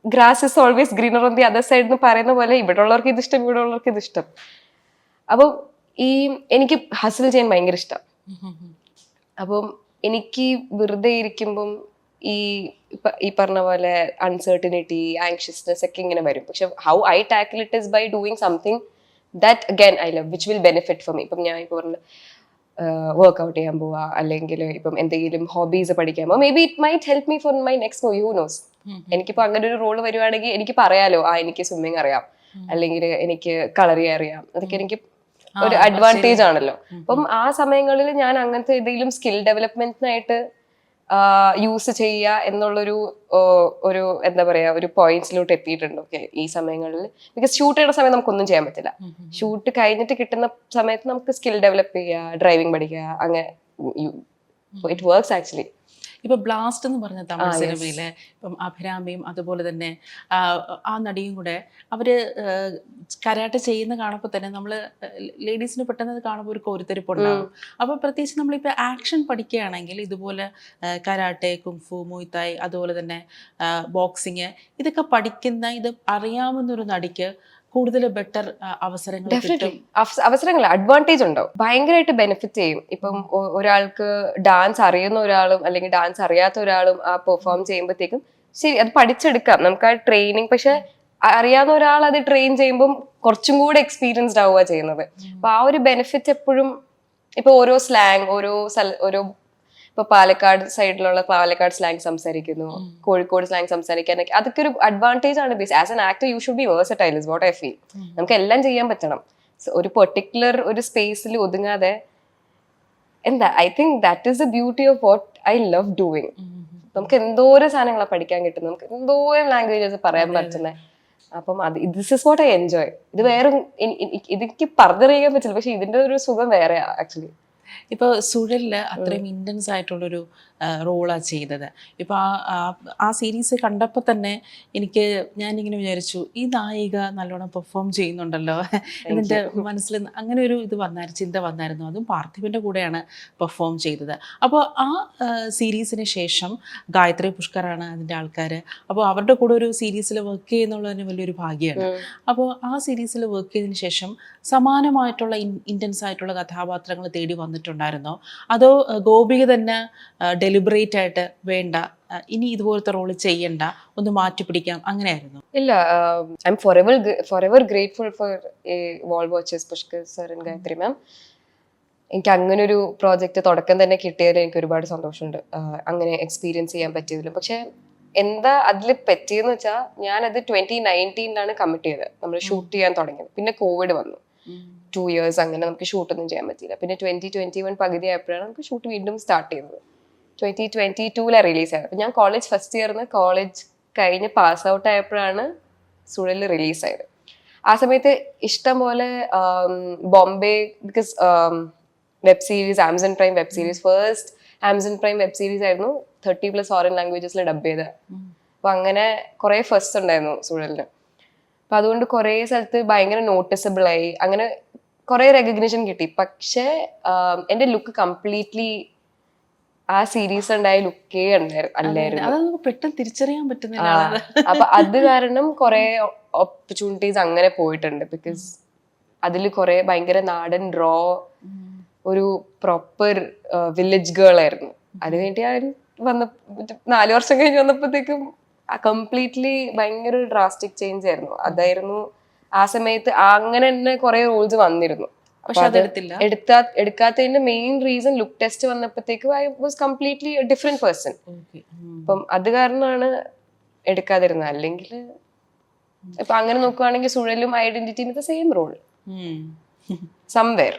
grass is always greener on the other side എന്ന് പറയുന്ന പോലെ ഇവിടെ ഉള്ളവർക്ക് ഇത് ഇഷ്ടം, ഇവിടെ ഉള്ളവർക്ക് ഇത് ഇഷ്ടം. അപ്പം എനിക്ക് ഹസിൽ ചെയ്യാൻ ഭയങ്കര ഇഷ്ടം. അപ്പം എനിക്ക് വെറുതെ ഇരിക്കുമ്പം ഈ പറഞ്ഞ പോലെ അൺസർട്ടനിറ്റി, ആങ്ഷ്യസ്നെസ് ഒക്കെ ഇങ്ങനെ വരും. പക്ഷെ how I tackle it is by doing something that again I love, which will benefit for me. ഇപ്പം ഞാൻ ഇപ്പോൾ പറഞ്ഞ വർക്ക്ഔട്ട് ചെയ്യാൻ പോവാ, അല്ലെങ്കിൽ ഇപ്പം എന്തെങ്കിലും ഹോബീസ് പഠിക്കാൻ പോവാ, may be it might help me for my next movie, who knows. എനിക്കിപ്പോൾ അങ്ങനെ ഒരു റോള് വരുവാണെങ്കിൽ എനിക്ക് പറയാലോ, എനിക്ക് സ്വിമ്മിങ് അറിയാം, അല്ലെങ്കിൽ എനിക്ക് കളർ ചെയ്യാൻ അറിയാം. അതൊക്കെ എനിക്ക് ഒരു അഡ്വാൻറ്റേജ് ആണല്ലോ. അപ്പം ആ സമയങ്ങളിൽ ഞാൻ അങ്ങനത്തെ ഏതെങ്കിലും സ്കിൽ ഡെവലപ്മെന്റിനായിട്ട് യൂസ് ചെയ്യുക എന്നുള്ളൊരു എന്താ പറയാ ഒരു പോയിന്റ്സിലോട്ട് എത്തിയിട്ടുണ്ട്. ഓക്കെ, ഈ സമയങ്ങളിൽ ബിക്കോസ് ഷൂട്ട് ചെയ്യുന്ന സമയം നമുക്കൊന്നും ചെയ്യാൻ പറ്റില്ല. ഷൂട്ട് കഴിഞ്ഞിട്ട് കിട്ടുന്ന സമയത്ത് നമുക്ക് സ്കിൽ ഡെവലപ്പ് ചെയ്യുക, ഡ്രൈവിംഗ് പഠിക്കുക, അങ്ങനെ ഇറ്റ് വർക്ക്സ് ആക്ച്വലി. ഇപ്പൊ ബ്ലാസ്റ്റ് എന്ന് പറഞ്ഞ തമിഴ് സിനിമയിലെ ഇപ്പം അഭിരാമിയും അതുപോലെ തന്നെ ആ നടിയും കൂടെ അവര് കരാട്ടെ ചെയ്യുന്ന കാണുമ്പോൾ തന്നെ നമ്മൾ ലേഡീസിന് പെട്ടെന്ന് കാണുമ്പോൾ ഒരു കോരിത്തെരിപ്പുണ്ടാകും. അപ്പോൾ പ്രത്യേകിച്ച് നമ്മളിപ്പോൾ ആക്ഷൻ പഠിക്കുകയാണെങ്കിൽ ഇതുപോലെ കരാട്ടെ, കുങ്ഫു, മുയ്തായ്, അതുപോലെ തന്നെ ബോക്സിങ്, ഇതൊക്കെ പഠിക്കുന്ന ഇത് അറിയാവുന്നൊരു നടിക്ക് കൂടുതൽ ബെറ്റർ അവസരങ്ങൾ കിട്ടും. അവസരങ്ങൾ അഡ്വാൻറ്റേജ് ഉണ്ടാവും, ഭയങ്കരമായിട്ട് ബെനിഫിറ്റ് ചെയ്യും. ഇപ്പം ഒരാൾക്ക് ഡാൻസ് അറിയുന്ന ഒരാളും അല്ലെങ്കിൽ ഡാൻസ് അറിയാത്ത ഒരാളും ആ പെർഫോം ചെയ്യുമ്പോഴത്തേക്കും ശരി അത് പഠിച്ചെടുക്കാം നമുക്ക് ആ ട്രെയിനിങ്. പക്ഷെ അറിയാവുന്ന ഒരാൾ അത് ട്രെയിൻ ചെയ്യുമ്പോൾ കുറച്ചും കൂടെ എക്സ്പീരിയൻസ്ഡ് ആവുക ചെയ്യുന്നത്. അപ്പൊ ആ ഒരു ബെനിഫിറ്റ് എപ്പോഴും ഇപ്പൊ ഓരോ സ്ലാങ്, ഓരോ ഇപ്പൊ പാലക്കാട് സൈഡിലുള്ള പാലക്കാട് സ്ലാങ് സംസാരിക്കുന്നു, കോഴിക്കോട് സ്ലാങ് സംസാരിക്കാനൊക്കെ അതൊക്കെ ഒരു അഡ്വാൻറ്റേജ് ആണ്. Base as an actor you should be versatile is what I feel. നമുക്ക് എല്ലാം ചെയ്യാൻ പറ്റണം. ഒരു പെർട്ടിക്കുലർ ഒരു സ്പേസിൽ ഒതുങ്ങാതെ എന്താ, I think that is the beauty of what I love doing. നമുക്ക് എന്തോരം സാധനങ്ങളാണ് പഠിക്കാൻ കിട്ടുന്നത്, നമുക്ക് എന്തോരം ലാംഗ്വേജസ് പറയാൻ പറ്റുന്നത്. അപ്പം അത് this is what I enjoy. ഇത് വേറെ ഇതെനിക്ക് പറഞ്ഞറിയാൻ പറ്റില്ല, പക്ഷെ ഇതിന്റെ ഒരു സുഖം വേറെയാ ആക്ച്വലി. ഇപ്പോൾ സുഴലില് അത്രയും ഇൻറ്റൻസ് ആയിട്ടുള്ളൊരു റോളാണ് ചെയ്തത്. ഇപ്പോൾ ആ സീരീസ് കണ്ടപ്പോൾ തന്നെ ഞാനിങ്ങനെ വിചാരിച്ചു, ഈ നായിക നല്ലോണം പെർഫോം ചെയ്യുന്നുണ്ടല്ലോ. എന്നിട്ട് മനസ്സിൽ അങ്ങനെ ഒരു ചിന്ത വന്നായിരുന്നു. അതും പാർത്ഥിവിൻ്റെ കൂടെയാണ് പെർഫോം ചെയ്തത്. അപ്പോൾ ആ സീരീസിന് ശേഷം ഗായത്രി പുഷ്കറാണ് അതിൻ്റെ ആൾക്കാർ. അപ്പോൾ അവരുടെ കൂടെ ഒരു സീരീസിൽ വർക്ക് ചെയ്യുന്നുള്ളതിന് വലിയൊരു ഭാഗ്യമാണ്. അപ്പോൾ ആ സീരീസിൽ വർക്ക് ചെയ്തതിന് ശേഷം സമാനമായിട്ടുള്ള ഇൻറ്റൻസ് ആയിട്ടുള്ള കഥാപാത്രങ്ങൾ തേടി വന്നിട്ടുണ്ടായിരുന്നോ, അതോ ഗോപിക തന്നെ ഡെലിബറേറ്റ് ആയിട്ട് വേണ്ട, ഇനി ഇതുപോലത്തെ റോള് ചെയ്യണ്ട, ഒന്ന് മാറ്റി പിടിക്കാം, അങ്ങനെയായിരുന്നു? ഇല്ല, I'm forever grateful for wall watchers Pushkar sir and Gayatri ma'am. എനിക്ക് അങ്ങനെ ഒരു പ്രോജക്റ്റ് തുടക്കം തന്നെ കിട്ടിയതിൽ എനിക്ക് ഒരുപാട് സന്തോഷമുണ്ട്, അങ്ങനെ എക്സ്പീരിയൻസ് ചെയ്യാൻ പറ്റിയതിലും. പക്ഷെ എന്താ അതിൽ പറ്റിയെന്ന് വെച്ചാൽ, ഞാനത് 2019 കമ്മിറ്റ് ചെയ്തത്, നമ്മൾ ഷൂട്ട് ചെയ്യാൻ തുടങ്ങിയത്. പിന്നെ കോവിഡ് വന്നു, 2 years അങ്ങനെ നമുക്ക് ഷൂട്ടൊന്നും ചെയ്യാൻ പറ്റിയില്ല. പിന്നെ 2021 പകുതി ആയപ്പോഴാണ് നമുക്ക് ഷൂട്ട് വീണ്ടും സ്റ്റാർട്ട് ചെയ്തത്. 2022 റിലീസ് ആയത്. അപ്പം ഞാൻ കോളേജ് ഫസ്റ്റ് ഇയറിന് കോളേജ് കഴിഞ്ഞ് പാസ് ഔട്ട് ആയപ്പോഴാണ് സുഴൽ റിലീസായത്. ആ സമയത്ത് ഇഷ്ടം പോലെ Bombay, because web series, Amazon prime web series, first Amazon prime web series ആയിരുന്നു 30+ ഫോറിൻ ലാംഗ്വേജസിൽ ഡബ് ചെയ്ത്. അപ്പൊ അങ്ങനെ കുറെ ഫസ്റ്റ് ഉണ്ടായിരുന്നു സുഴലിന്. അപ്പൊ അതുകൊണ്ട് കുറെ സ്ഥലത്ത് ഭയങ്കര നോട്ടീസബിൾ ആയി, അങ്ങനെ കുറെ റെക്കഗ്നിഷൻ കിട്ടി. പക്ഷെ എന്റെ ലുക്ക് കംപ്ലീറ്റ്ലി ആ സീരീസ് ഉണ്ടായ ലുക്കേ അല്ലായിരുന്നു. പെട്ടെന്ന് തിരിച്ചറിയാൻ പറ്റുന്നില്ല. അപ്പൊ അത് കാരണം കുറെ ഓപ്പർച്യൂണിറ്റീസ് അങ്ങനെ പോയിട്ടുണ്ട്. ബിക്കോസ് അതിൽ കുറെ ഭയങ്കര നാടൻ റോ ഒരു പ്രോപ്പർ വില്ലേജ് ഗേൾ ആയിരുന്നു. അത് കഴിഞ്ഞിട്ട് ഞാൻ 4 വർഷം കഴിഞ്ഞ് വന്നപ്പോഴത്തേക്കും കംപ്ലീറ്റ്ലി ഭയങ്കര ഒരു ഡ്രാസ്റ്റിക് ചേഞ്ച് ആയിരുന്നു. അതായിരുന്നു ആ സമയത്ത് അങ്ങനെ തന്നെ കുറെ റോൾസ് വന്നിരുന്നു. പക്ഷെ അത് എടുക്കാത്തതിന്റെ മെയിൻ റീസൺ ലുക്ക് ടെസ്റ്റ് വന്നപ്പോഴത്തേക്കും I was completely different person. അപ്പം അത് കാരണമാണ് എടുക്കാതിരുന്നത്. അല്ലെങ്കിൽ ഇപ്പൊ അങ്ങനെ നോക്കുവാണെങ്കിൽ സുഴലും ഐഡന്റിറ്റിയും സെയിം റോൾ സംവെയർ.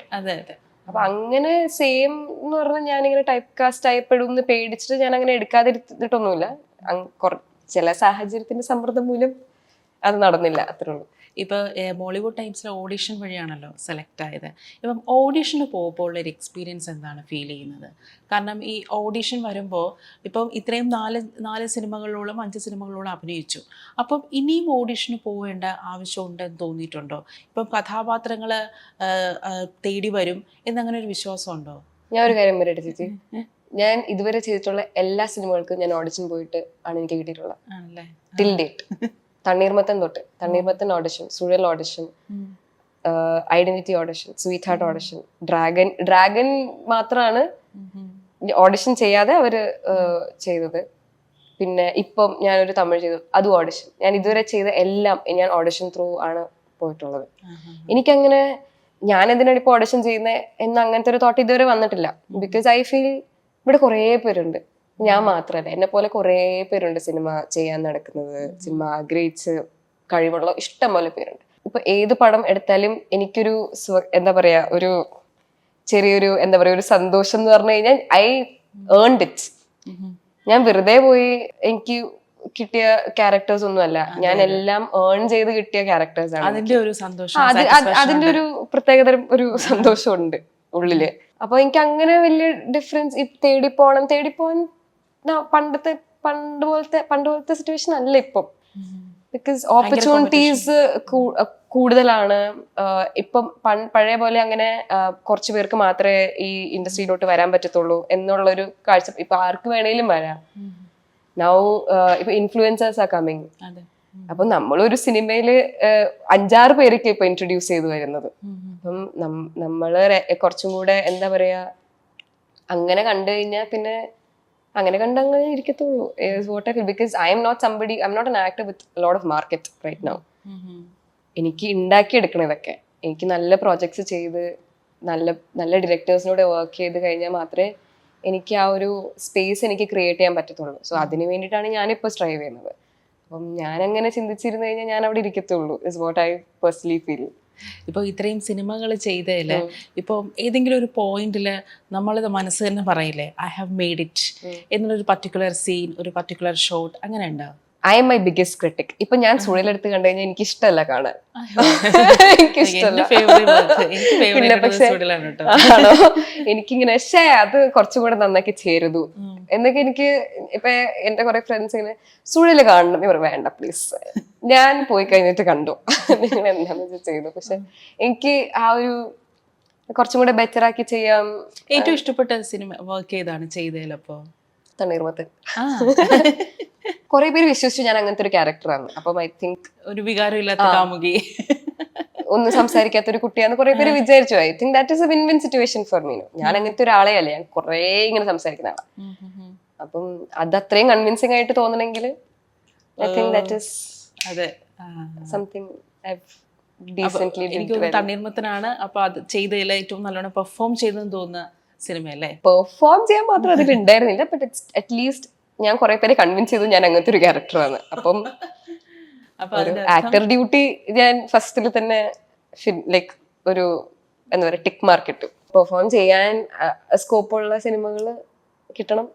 അപ്പൊ അങ്ങനെ സെയിം എന്ന് പറഞ്ഞാൽ ഞാനിങ്ങനെ ടൈപ്പ് കാസ്റ്റ് ആയപ്പെടും എന്ന് പേടിച്ചിട്ട് ഞാൻ അങ്ങനെ എടുക്കാതിരുന്നിട്ടൊന്നുമില്ല. ചില സാഹചര്യത്തിന്റെ സമ്മർദ്ദം മൂലം അത് നടന്നില്ല, അത്രേ ഉള്ളൂ. ഇപ്പോൾ ബോളിവുഡ് ടൈംസിലെ ഓഡിഷൻ വഴിയാണല്ലോ സെലക്ട് ആയത്. ഇപ്പം ഓഡിഷന് പോകുമ്പോൾ ഉള്ളൊരു എക്സ്പീരിയൻസ് എന്താണ് ഫീൽ ചെയ്യുന്നത്? കാരണം ഈ ഓഡിഷൻ വരുമ്പോൾ ഇപ്പം ഇത്രയും 4 സിനിമകളോളം 5 സിനിമകളോളം അഭിനയിച്ചു. അപ്പം ഇനിയും ഓഡിഷന് പോവേണ്ട ആവശ്യമുണ്ടെന്ന് തോന്നിയിട്ടുണ്ടോ? ഇപ്പം കഥാപാത്രങ്ങൾ തേടി വരും എന്നങ്ങനെ ഒരു വിശ്വാസമുണ്ടോ? ഞാൻ ഒരു കാര്യം പറയട്ടെ ചേച്ചി, ഞാൻ ഇതുവരെ ചെയ്തിട്ടുള്ള എല്ലാ സിനിമകൾക്കും ഞാൻ ഓഡിഷൻ പോയിട്ട് ആണ് എനിക്ക് കിട്ടിയിട്ടുള്ളത്. Till date. തണ്ണീർമത്തൻ തൊട്ട്, Thanneermathan audition, Suzhal audition, Identity audition, Sweetheart audition, Dragon മാത്രമാണ് ഓഡിഷൻ ചെയ്യാതെ അവര് ചെയ്തത്. പിന്നെ ഇപ്പം ഞാനൊരു തമിഴ് ചെയ്തു, അതും ഓഡിഷൻ. ഞാൻ ഇതുവരെ ചെയ്ത എല്ലാം ഞാൻ ഓഡിഷൻ ത്രൂ ആണ് പോയിട്ടുള്ളത്. എനിക്കങ്ങനെ ഞാൻ എന്തിനാണ് ഇപ്പൊ ഓഡിഷൻ ചെയ്യുന്നത് എന്ന് അങ്ങനത്തെ ഒരു തോട്ട് ഇതുവരെ വന്നിട്ടില്ല. ബിക്കോസ് ഐ ഫീൽ ഇവിടെ കുറേ പേരുണ്ട്, ഞാൻ മാത്രല്ല, എന്നെ പോലെ കുറേ പേരുണ്ട് സിനിമ ചെയ്യാൻ നടക്കുന്നത്, സിനിമ ആഗ്രഹിച്ച് കഴിവുള്ള ഇഷ്ടം പോലെ പേരുണ്ട്. ഇപ്പൊ ഏത് പടം എടുത്താലും എനിക്കൊരു എന്താ പറയാ, ഒരു ചെറിയൊരു എന്താ പറയാ ഒരു സന്തോഷം എന്ന് പറഞ്ഞു കഴിഞ്ഞാൽ ഐ ഏൺഡ് ഇറ്റ്. ഞാൻ വെറുതെ പോയി എനിക്ക് കിട്ടിയ ക്യാരക്ടേഴ്സ് ഒന്നും അല്ല, ഞാൻ എല്ലാം ഏൺ ചെയ്ത് കിട്ടിയ ക്യാരക്ടേഴ്സ് ആണ്. അതിന്റെ ഒരു പ്രത്യേകതരം ഒരു സന്തോഷമുണ്ട് ഉള്ളില്. അപ്പൊ എനിക്ക് അങ്ങനെ വലിയ ഡിഫറൻസ് തേടിപ്പോവാൻ പണ്ട് പോലത്തെ സിറ്റുവേഷൻ അല്ല ഇപ്പം. ബിക്കോസ് ഓപ്പർച്യൂണിറ്റീസ് കൂടുതലാണ് ഇപ്പം. പഴയ പോലെ അങ്ങനെ കുറച്ചു പേർക്ക് മാത്രമേ ഈ ഇൻഡസ്ട്രിയിലോട്ട് വരാൻ പറ്റത്തുള്ളൂ എന്നുള്ളൊരു കാഴ്ച ഇപ്പൊ ആർക്ക് വേണേലും വരാം. നൗ ഇപ്പൊ ഇൻഫ്ലുവൻസേഴ്സ് ആർ കമ്മിങ്. അപ്പൊ നമ്മളൊരു സിനിമയില് 5-6 പേരൊക്കെ ഇപ്പൊ ഇൻട്രൊഡ്യൂസ് ചെയ്തു വരുന്നത്. അപ്പം നമ്മള് കുറച്ചും കൂടെ എന്താ പറയാ, അങ്ങനെ കണ്ടു കഴിഞ്ഞാൽ പിന്നെ അങ്ങനെ കണ്ടങ്ങനെ ഇരിക്കത്തുള്ളൂ. Because I'm not an actor with lot of market right now. എനിക്ക് ഉണ്ടാക്കിയെടുക്കണം ഇതൊക്കെ. എനിക്ക് നല്ല പ്രോജക്ട്സ് ചെയ്ത് നല്ല ഡയറക്ടേഴ്സിനോട് വർക്ക് ചെയ്ത് കഴിഞ്ഞാൽ മാത്രമേ എനിക്ക് ആ ഒരു സ്പേസ് എനിക്ക് ക്രിയേറ്റ് ചെയ്യാൻ പറ്റത്തുള്ളൂ. സോ അതിന് വേണ്ടിയിട്ടാണ് ഞാനിപ്പോൾ സ്ട്രൈവ് ചെയ്യുന്നത്. അപ്പം ഞാൻ അങ്ങനെ ചിന്തിച്ചിരുന്നു കഴിഞ്ഞാൽ ഞാൻ അവിടെ ഇരിക്കത്തുള്ളൂ, is what I personally feel. ഇപ്പോൾ ഇത്രയും സിനിമകൾ ചെയ്തതിൽ ഇപ്പം ഏതെങ്കിലും ഒരു പോയിന്റിൽ നമ്മളത് മനസ്സ് തന്നെ പറയില്ലേ, ഐ ഹാവ് മെയ്ഡ് ഇറ്റ് എന്നുള്ളൊരു പർട്ടിക്കുലർ സീൻ, ഒരു പർട്ടിക്കുലർ ഷോട്ട് അങ്ങനെ ഉണ്ടാവും? I M my biggest critic. ഇപ്പൊ ഞാൻ സുഴലെടുത്ത് കണ്ടു കഴിഞ്ഞാൽ എനിക്ക് ഇഷ്ടമല്ല കാണാൻ. എനിക്കിഷ്ടമല്ല. പിന്നെ പക്ഷെ ആണോ, എനിക്കിങ്ങനെ അത് കുറച്ചും കൂടെ നന്നാക്കി ചേരുന്നു എന്നൊക്കെ എനിക്ക്. ഇപ്പൊ എന്റെ കുറെ ഫ്രണ്ട്സ് ഇങ്ങനെ സുഴല് കാണണം, ഇവർ വേണ്ട പ്ലീസ്, ഞാൻ പോയി കഴിഞ്ഞിട്ട് കണ്ടു, നിങ്ങൾ എന്താന്ന് വെച്ചാൽ ചെയ്തു. പക്ഷെ എനിക്ക് ആ ഒരു കുറച്ചും കൂടെ ബെറ്റർ ആക്കി ചെയ്യാം. ഏറ്റവും ഇഷ്ടപ്പെട്ട സിനിമ വർക്ക് ചെയ്താണ് ചെയ്തതിലപ്പോ? തണ്ണീർമത്തൻ. കുറെ പേര് വിശ്വസിച്ചു ഞാൻ അങ്ങനത്തെ ഒരു ക്യാരക്ടറാണ്. അപ്പം ഐ തിങ്ക് ഒരു വികാരമില്ലാത്ത കാമുകി, ഒന്നും സംസാരിക്കാത്ത ഒരു കുട്ടിയാന്ന് കുറെ പേര് വിചാരിച്ചു. I think that is A win win situation for me. ഞാൻ അങ്ങനത്തെ ഒരാളെ അല്ലേ, ഞാൻ കുറെ ഇങ്ങനെ സംസാരിക്കുന്ന ആളാണ്. അപ്പം അത് അത്രയും കൺവിൻസിംഗ് ആയിട്ട് തോന്നണമെങ്കിൽ I think that is something decently. എനിക്ക് തണ്ണീർമത്തനാണ് അപ്പൊ അത് ചെയ്തതിൽ ഏറ്റവും നല്ലോണം പെർഫോം ചെയ്തെന്ന് തോന്നുന്ന സിനിമയല്ലേ? പെർഫോം ചെയ്യാൻ മാത്രം അതിൽ ഉണ്ടായിരുന്നില്ല, ബട്ട് ഇറ്റ്സ് അറ്റ്ലീസ്റ്റ് ഞാൻ കുറെ പേരെ കൺവിൻസ് ചെയ്തു ഞാൻ അങ്ങനത്തെ ഒരു ക്യാരക്ടറാണ്. അപ്പം ആക്ടർ ഡ്യൂട്ടി ഞാൻ ഫസ്റ്റിൽ തന്നെ ലൈക്ക് ഒരു എന്താ പറയുക ടിക്ക് മാർക്ക് ഇട്ടു. പെർഫോം ചെയ്യാൻ സ്കോപ്പുള്ള സിനിമകൾ കിട്ടണം.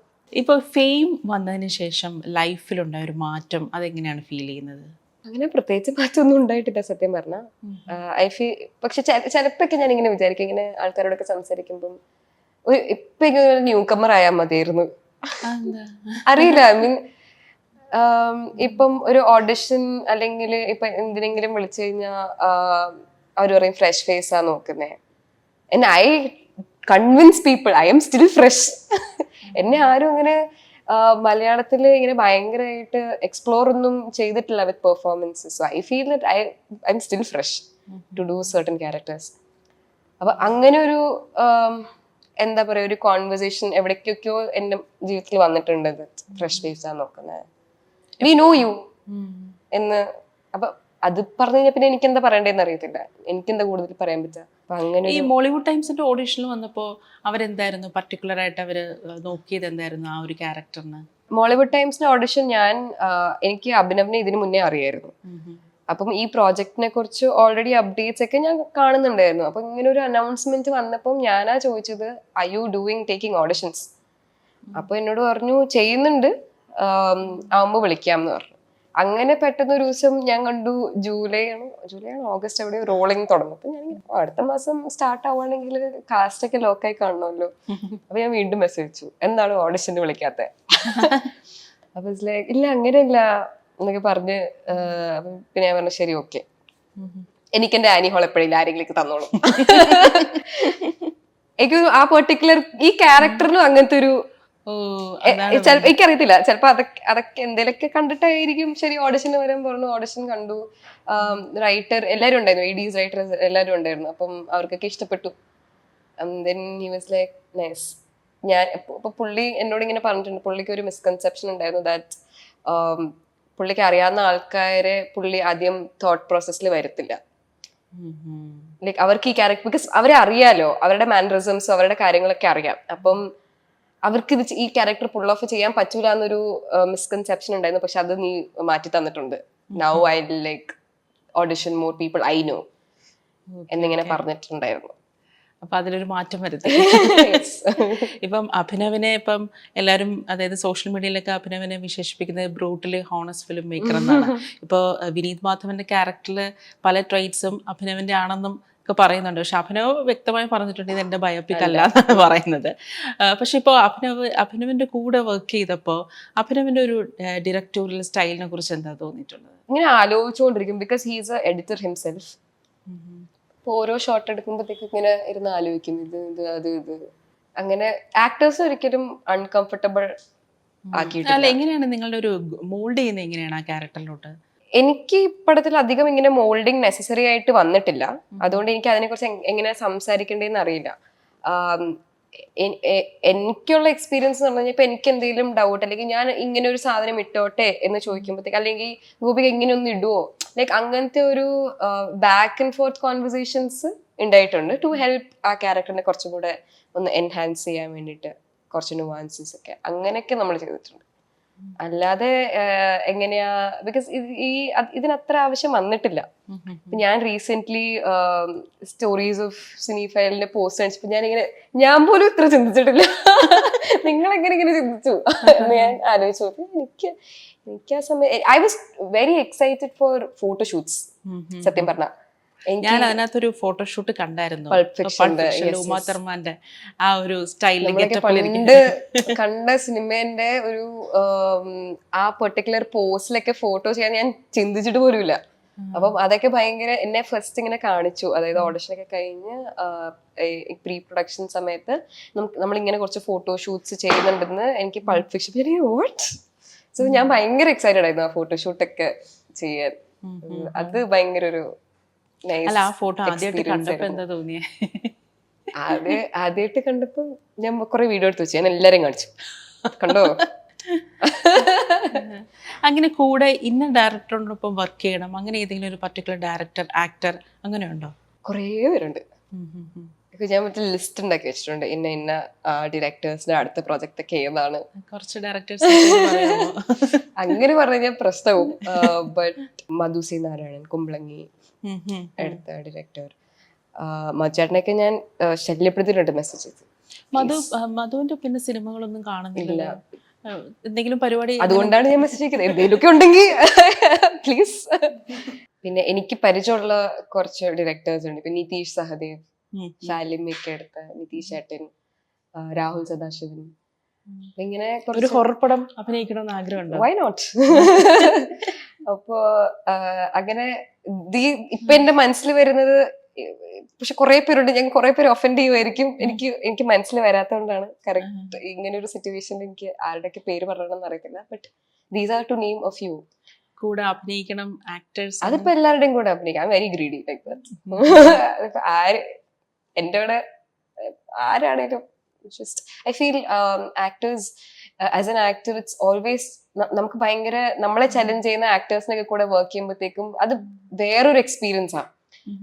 ഇപ്പൊ ഫെയിം വന്നതിന് ശേഷം ലൈഫിലുണ്ടായ ഒരു മാറ്റം അതെങ്ങനെയാണ് ഫീൽ ചെയ്യുന്നത്? അങ്ങനെ പ്രത്യേകിച്ച് മാറ്റമൊന്നും ഉണ്ടായിട്ടില്ല സത്യം പറഞ്ഞാൽ. ഐ ഫീൽ പക്ഷെ ചിലപ്പോഴൊക്കെ ഞാൻ ഇങ്ങനെ വിചാരിക്കും, ഇങ്ങനെ ആൾക്കാരോടൊക്കെ സംസാരിക്കുമ്പം ഇപ്പൊ ഇങ്ങനെ ന്യൂ കമ്മർ ആയാൽ മതിയായിരുന്നു. അറിയില്ല, ഐ മീൻ ഇപ്പം ഒരു ഓഡിഷൻ അല്ലെങ്കിൽ ഇപ്പൊ എന്തിനെങ്കിലും വിളിച്ചു കഴിഞ്ഞാൽ അവർ പറയും ഫ്രഷ് ഫേസ് ആ നോക്കുന്നേ. എന്നെ I convince people I'm still fresh. എന്നെ ആരും അങ്ങനെ മലയാളത്തിൽ ഇങ്ങനെ ഭയങ്കരമായിട്ട് എക്സ്പ്ലോർ ഒന്നും ചെയ്തിട്ടില്ല with performances. So I feel that I'm still fresh to do certain characters. അപ്പൊ അങ്ങനെ ഒരു എന്താ പറയാ ഒരു കോൺവെർസേഷൻ എവിടേക്കൊക്കെയോ എന്റെ ജീവിതത്തിൽ വന്നിട്ടുണ്ട്. ഫ്രഷ് ഫേസ് ആ നോക്കുന്നത്, വി നോ യു എന്ന്. അപ്പൊ അത് പറഞ്ഞു കഴിഞ്ഞാൽ പിന്നെ എനിക്ക് എന്താ പറയണ്ടേന്ന് അറിയത്തില്ല, എനിക്കെന്താ കൂടുതൽ പറയാൻ പറ്റുക. അപ്പൊ അങ്ങനെ ഈ മോളിവുഡ് ടൈംസിന്റെ ഓഡിഷനിൽ വന്നപ്പോ അവരെന്തായിരുന്നു പർട്ടിക്കുലർ ആയിട്ട് അവര് നോക്കിയത് എന്തായിരുന്നു ആ ഒരു ക്യാരക്ടറിന്? മോളിവുഡ് ടൈംസിന്റെ ഓഡിഷൻ എനിക്ക് അഭിനവിനെ ഇതിനു മുന്നേ അറിയായിരുന്നു. അപ്പം ഈ പ്രോജക്റ്റിനെ കുറിച്ച് ഓൾറെഡി അപ്ഡേറ്റ്സ് ഒക്കെ ഞാൻ കാണുന്നുണ്ടായിരുന്നു. അപ്പൊ ഇങ്ങനെ ഒരു അനൗൺസ്മെന്റ് വന്നപ്പം ഞാനാ ചോദിച്ചത് I you doing taking auditions? അപ്പൊ എന്നോട് പറഞ്ഞു ചെയ്യുന്നുണ്ട്, ആവുമ്പോ വിളിക്കാം എന്ന് പറഞ്ഞു. അങ്ങനെ പെട്ടെന്ന് ഒരു ദിവസം ഞാൻ കണ്ടു ജൂലൈ ആണോ ഓഗസ്റ്റ് എവിടെയോ റോളിങ് തുടങ്ങും. അപ്പൊ ഞാൻ അടുത്ത മാസം സ്റ്റാർട്ട് ആവുകയാണെങ്കിൽ കാസ്റ്റ് ഒക്കെ ലോക്കായി കാണണമല്ലോ. അപ്പൊ ഞാൻ വീണ്ടും മെസ്സേജ് അയച്ചു, എന്താണ് ഓഡിഷന് വിളിക്കാത്ത? അപ്പൊ ഇല്ല അങ്ങനെയല്ല എന്നൊക്കെ പറഞ്ഞ് പിന്നെ ഞാൻ പറഞ്ഞു ശരി ഓക്കെ, എനിക്ക് എന്റെ ആനി ഹോൾ എപ്പോഴില്ല ആരെങ്കിലും തന്നോളൂ. എനിക്ക് ആ പെർട്ടിക്കുലർ ഈ ക്യാരക്ടറിനും അങ്ങനത്തെ ഒരു എനിക്കറിയത്തില്ല, ചിലപ്പോ അതൊക്കെ എന്തേലൊക്കെ കണ്ടിട്ടായിരിക്കും. ശരി ഓഡിഷന് വരാൻ പറഞ്ഞു, ഓഡിഷൻ കണ്ടു. റൈറ്റർ എല്ലാരും ഉണ്ടായിരുന്നു, എഡീസ് റൈറ്റേഴ്സ് എല്ലാരും ഉണ്ടായിരുന്നു. അപ്പം അവർക്കൊക്കെ ഇഷ്ടപ്പെട്ടു. Then he was like nice. ഞാൻ ഇപ്പൊ പുള്ളി എന്നോട് ഇങ്ങനെ പറഞ്ഞിട്ടുണ്ട്, പുള്ളിക്ക് ഒരു മിസ്കൺസെപ്ഷൻ ഉണ്ടായിരുന്നു ദാറ്റ് പുള്ളിക്ക് അറിയാവുന്ന ആൾക്കാരെ പുള്ളി ആദ്യം തോട്ട് പ്രോസസ്സിൽ വരത്തില്ല. ലൈക്ക് അവർക്ക് ഈ ക്യാരക്ടർ ബിക്കോസ് അവരെ അറിയാലോ, അവരുടെ മാനറിസംസും അവരുടെ കാര്യങ്ങളൊക്കെ അറിയാം. അപ്പം അവർക്ക് ഇത് ഈ ക്യാരക്ടർ പുൾ ഓഫ് ചെയ്യാൻ പറ്റൂല എന്നൊരു മിസ്കൺസെപ്ഷൻ ഉണ്ടായിരുന്നു. പക്ഷെ അത് നീ മാറ്റി തന്നിട്ടുണ്ട്. Now I like audition more people I know എന്നിങ്ങനെ പറഞ്ഞിട്ടുണ്ടായിരുന്നു. അപ്പൊ അതിലൊരു മാറ്റം വരുത്തി. ഇപ്പം അഭിനവിനെ ഇപ്പം എല്ലാവരും അതായത് സോഷ്യൽ മീഡിയയിലൊക്കെ അഭിനവിനെ വിശേഷിപ്പിക്കുന്നത് ബ്രൂട്ടല് ഹോണസ്റ്റ് ഫിലിം മേക്കർ എന്നാണ്. ഇപ്പോൾ വിനീത് മാധവന്റെ ക്യാരക്ടറിൽ പല ട്രൈറ്റ്സും അഭിനവിന്റെ ആണെന്നും ഒക്കെ പറയുന്നുണ്ട്. പക്ഷെ അഭിനവ് വ്യക്തമായി പറഞ്ഞിട്ടുണ്ട് ഇത് എൻ്റെ ബയോപിക് അല്ല എന്നാണ് പറയുന്നത്. പക്ഷെ ഇപ്പോൾ അഭിനവിന്റെ കൂടെ വർക്ക് ചെയ്തപ്പോൾ അഭിനവിന്റെ ഒരു ഡിറക്ടോറിയൽ സ്റ്റൈലിനെ കുറിച്ച് എന്താ തോന്നിയിട്ടുള്ളത്? ഇങ്ങനെ ആലോചിച്ചുകൊണ്ടിരിക്കും because he is a editor himself. ഓരോ ഷോട്ട് എടുക്കുമ്പോഴത്തേക്ക് ഇങ്ങനെ ഇരുന്ന് ആലോചിക്കും ഇത് അങ്ങനെ ആക്ടേഴ്സ് ഒരിക്കലും അൺകംഫർട്ടബിൾ ആക്കിയിട്ടില്ല. എങ്ങനെയാണ് നിങ്ങളുടെ ഒരു മോൾഡ് ചെയ്യുന്നത്, എങ്ങനെയാണ് ആ ക്യാരക്ടറിലോട്ട്? എനിക്ക് ഇപ്പടത്തിൽ അധികം ഇങ്ങനെ മോൾഡിങ് നെസസറി ആയിട്ട് വന്നിട്ടില്ല. അതുകൊണ്ട് എനിക്ക് അതിനെക്കുറിച്ച് എങ്ങനെ സംസാരിക്കേണ്ടതെന്ന് അറിയില്ല. എനിക്കുള്ള എക്സ്പീരിയൻസ് എന്ന് പറഞ്ഞാൽ ഇപ്പൊ എനിക്ക് എന്തെങ്കിലും ഡൗട്ട് അല്ലെങ്കിൽ ഞാൻ ഇങ്ങനെ ഒരു സാധനം ഇട്ടോട്ടെ എന്ന് ചോദിക്കുമ്പോഴത്തേക്ക് അല്ലെങ്കിൽ ഗോപിക ഇങ്ങനെ ഒന്ന് ഇടുവോ ലൈക്ക് അങ്ങനത്തെ ഒരു ബാക്ക് ആൻഡ് ഫോർത്ത് കോൺവെർസേഷൻസ് ഉണ്ടായിട്ടുണ്ട് ടു ഹെൽപ്പ് ആ ക്യാരക്ടറിനെ കുറച്ചും കൂടെ ഒന്ന് എൻഹാൻസ് ചെയ്യാൻ വേണ്ടിയിട്ട് കുറച്ച് നുവാൻസസ് ഒക്കെ അങ്ങനെയൊക്കെ നമ്മൾ ചെയ്തിട്ടുണ്ട്. അല്ലാതെ എങ്ങനെയാ, ബിക്കോസ് ഇതിനത്ര ആവശ്യം വന്നിട്ടില്ല. ഞാൻ റീസെന്റ് സ്റ്റോറീസ് ഓഫ് സിനിഫയലിന്റെ പോസ്റ്റ് കാണിച്ചപ്പോ ഞാൻ പോലും ഇത്ര ചിന്തിച്ചിട്ടില്ല. നിങ്ങൾ ഇങ്ങനെ ചിന്തിച്ചു എന്ന് ഞാൻ ആലോചിച്ചു. എനിക്ക് ആ സമയം I was very excited four photoshoots. സത്യം പറഞ്ഞ ഞാൻ അതിനകത്തൊരു ഫോട്ടോഷൂട്ട് കണ്ടായിരുന്നു, ഉമാ തർമാന്റെ ആ ഒരു സ്റ്റൈലിൽ പണ്ട് കണ്ട സിനിമേന്റെ ഒരു ആ പെർട്ടിക്കുലർ പോസ്റ്റിലൊക്കെ ഫോട്ടോ ചെയ്യാൻ ഞാൻ ചിന്തിച്ചിട്ട് പോലുമില്ല. അപ്പം അതൊക്കെ ഭയങ്കര എന്നെ ഫസ്റ്റ് ഇങ്ങനെ കാണിച്ചു. അതായത് ഓഡിഷനൊക്കെ കഴിഞ്ഞ് പ്രീ പ്രൊഡക്ഷൻ സമയത്ത് നമ്മളിങ്ങനെ കുറച്ച് ഫോട്ടോഷൂട്ട്സ് ചെയ്യുന്നുണ്ടെന്ന് എനിക്ക് പൾപ്പ് ഫിക്ഷൻ വാട്ട്. സോ ഞാൻ ഭയങ്കര എക്സൈറ്റഡ് ആയിരുന്നു ആ ഫോട്ടോഷൂട്ടൊക്കെ ചെയ്യാൻ. അത് ഭയങ്കര ഒരു അല്ല, ആ ഫോട്ടോ ആദ്യമായിട്ട് കണ്ടപ്പോ എന്താ തോന്നിയേ? ആദ്യമായിട്ട് കണ്ടപ്പോ ഞാൻ കുറെ വീഡിയോ എടുത്ത് വെച്ചു, ഞാൻ എല്ലാരെയും കാണിച്ചു, കണ്ടോ. അങ്ങനെ കൂടെ ഇന്ന ഡയറക്ടറിനൊപ്പം വർക്ക് ചെയ്യണം അങ്ങനെ ഏതെങ്കിലും ഒരു പർട്ടിക്കുലർ ഡയറക്ടർ, ആക്ടർ അങ്ങനെയുണ്ടോ? കുറേ പേരുണ്ട്. ഞാൻ മറ്റേ ലിസ്റ്റ് ഉണ്ടാക്കി വെച്ചിട്ടുണ്ട്, ഇന്ന ഡയറക്ടേഴ്സിന്റെ അടുത്ത പ്രോജക്റ്റ് ഒക്കെ ഏതാണ്. കുറച്ച് ഡയറക്ടേഴ്സ് അങ്ങനെ പറഞ്ഞാൽ പ്രശ്നവും. But Madhu C Narayanan, Kumbalangi അടുത്ത ഡയറക്ടർ. മധുചേട്ടനൊക്കെ ഞാൻ ശല്യപ്പെടുത്തിയിട്ടുണ്ട് മെസ്സേജ് ചെയ്ത്. മധുവിന്റെ പിന്നെ സിനിമകളൊന്നും കാണുന്നില്ല, എന്തെങ്കിലും പരിപാടി? അതുകൊണ്ടാണ് ഞാൻ മെസ്സേജ് ചെയ്യുന്നത്, എന്തെങ്കിലുമൊക്കെ ഉണ്ടെങ്കിൽ പ്ലീസ്. പിന്നെ എനിക്ക് പരിചയമുള്ള കുറച്ച് ഡയറക്ടേഴ്സ് ഉണ്ട്. ഇപ്പൊ നിതീഷ് സഹദേവ്, ശാലിമിയൊക്കെ എടുത്ത നിതീഷ് ചേട്ടൻ, രാഹുൽ സദാശിവൻ. ഇങ്ങനെ ഒരു ഹൊറർ പടം അഭിനയിക്കണമെന്ന് ആഗ്രഹമുണ്ടോ? Why not. അപ്പോ അങ്ങനെ ഇപ്പൊ എന്റെ മനസ്സിൽ വരുന്നത്, പക്ഷെ കുറെ പേരുണ്ട്, ഞാൻ കുറെ പേര് ഒഫൻഡ് ചെയ്യുമായിരിക്കും. എനിക്ക് മനസ്സിൽ വരാത്തതുകൊണ്ടാണ്. കറക്റ്റ് ഇങ്ങനെ ഒരു സിറ്റുവേഷനിൽ എനിക്ക് ആരുടെയൊക്കെ പേര് പറയണമെന്ന് അറിയത്തില്ല. But these are to name of you. കൂടെ അഭിനയിക്കണം ആക്ടേഴ്സ്, അതിപ്പോ എല്ലാവരുടെയും കൂടെ അഭിനയിക്കാം. Very greedy like that. എന്റെ കൂടെ ആരാണേലും just I feel actors as an actor it's always നമുക്ക് ഭയങ്കര നമ്മളെ ചലഞ്ച് ചെയ്യുന്ന ആക്ടേഴ്സിനൊക്കെ കൂടെ വർക്ക് ചെയ്യുമ്പോഴത്തേക്കും അത് വേറൊരു എക്സ്പീരിയൻസ് ആണ്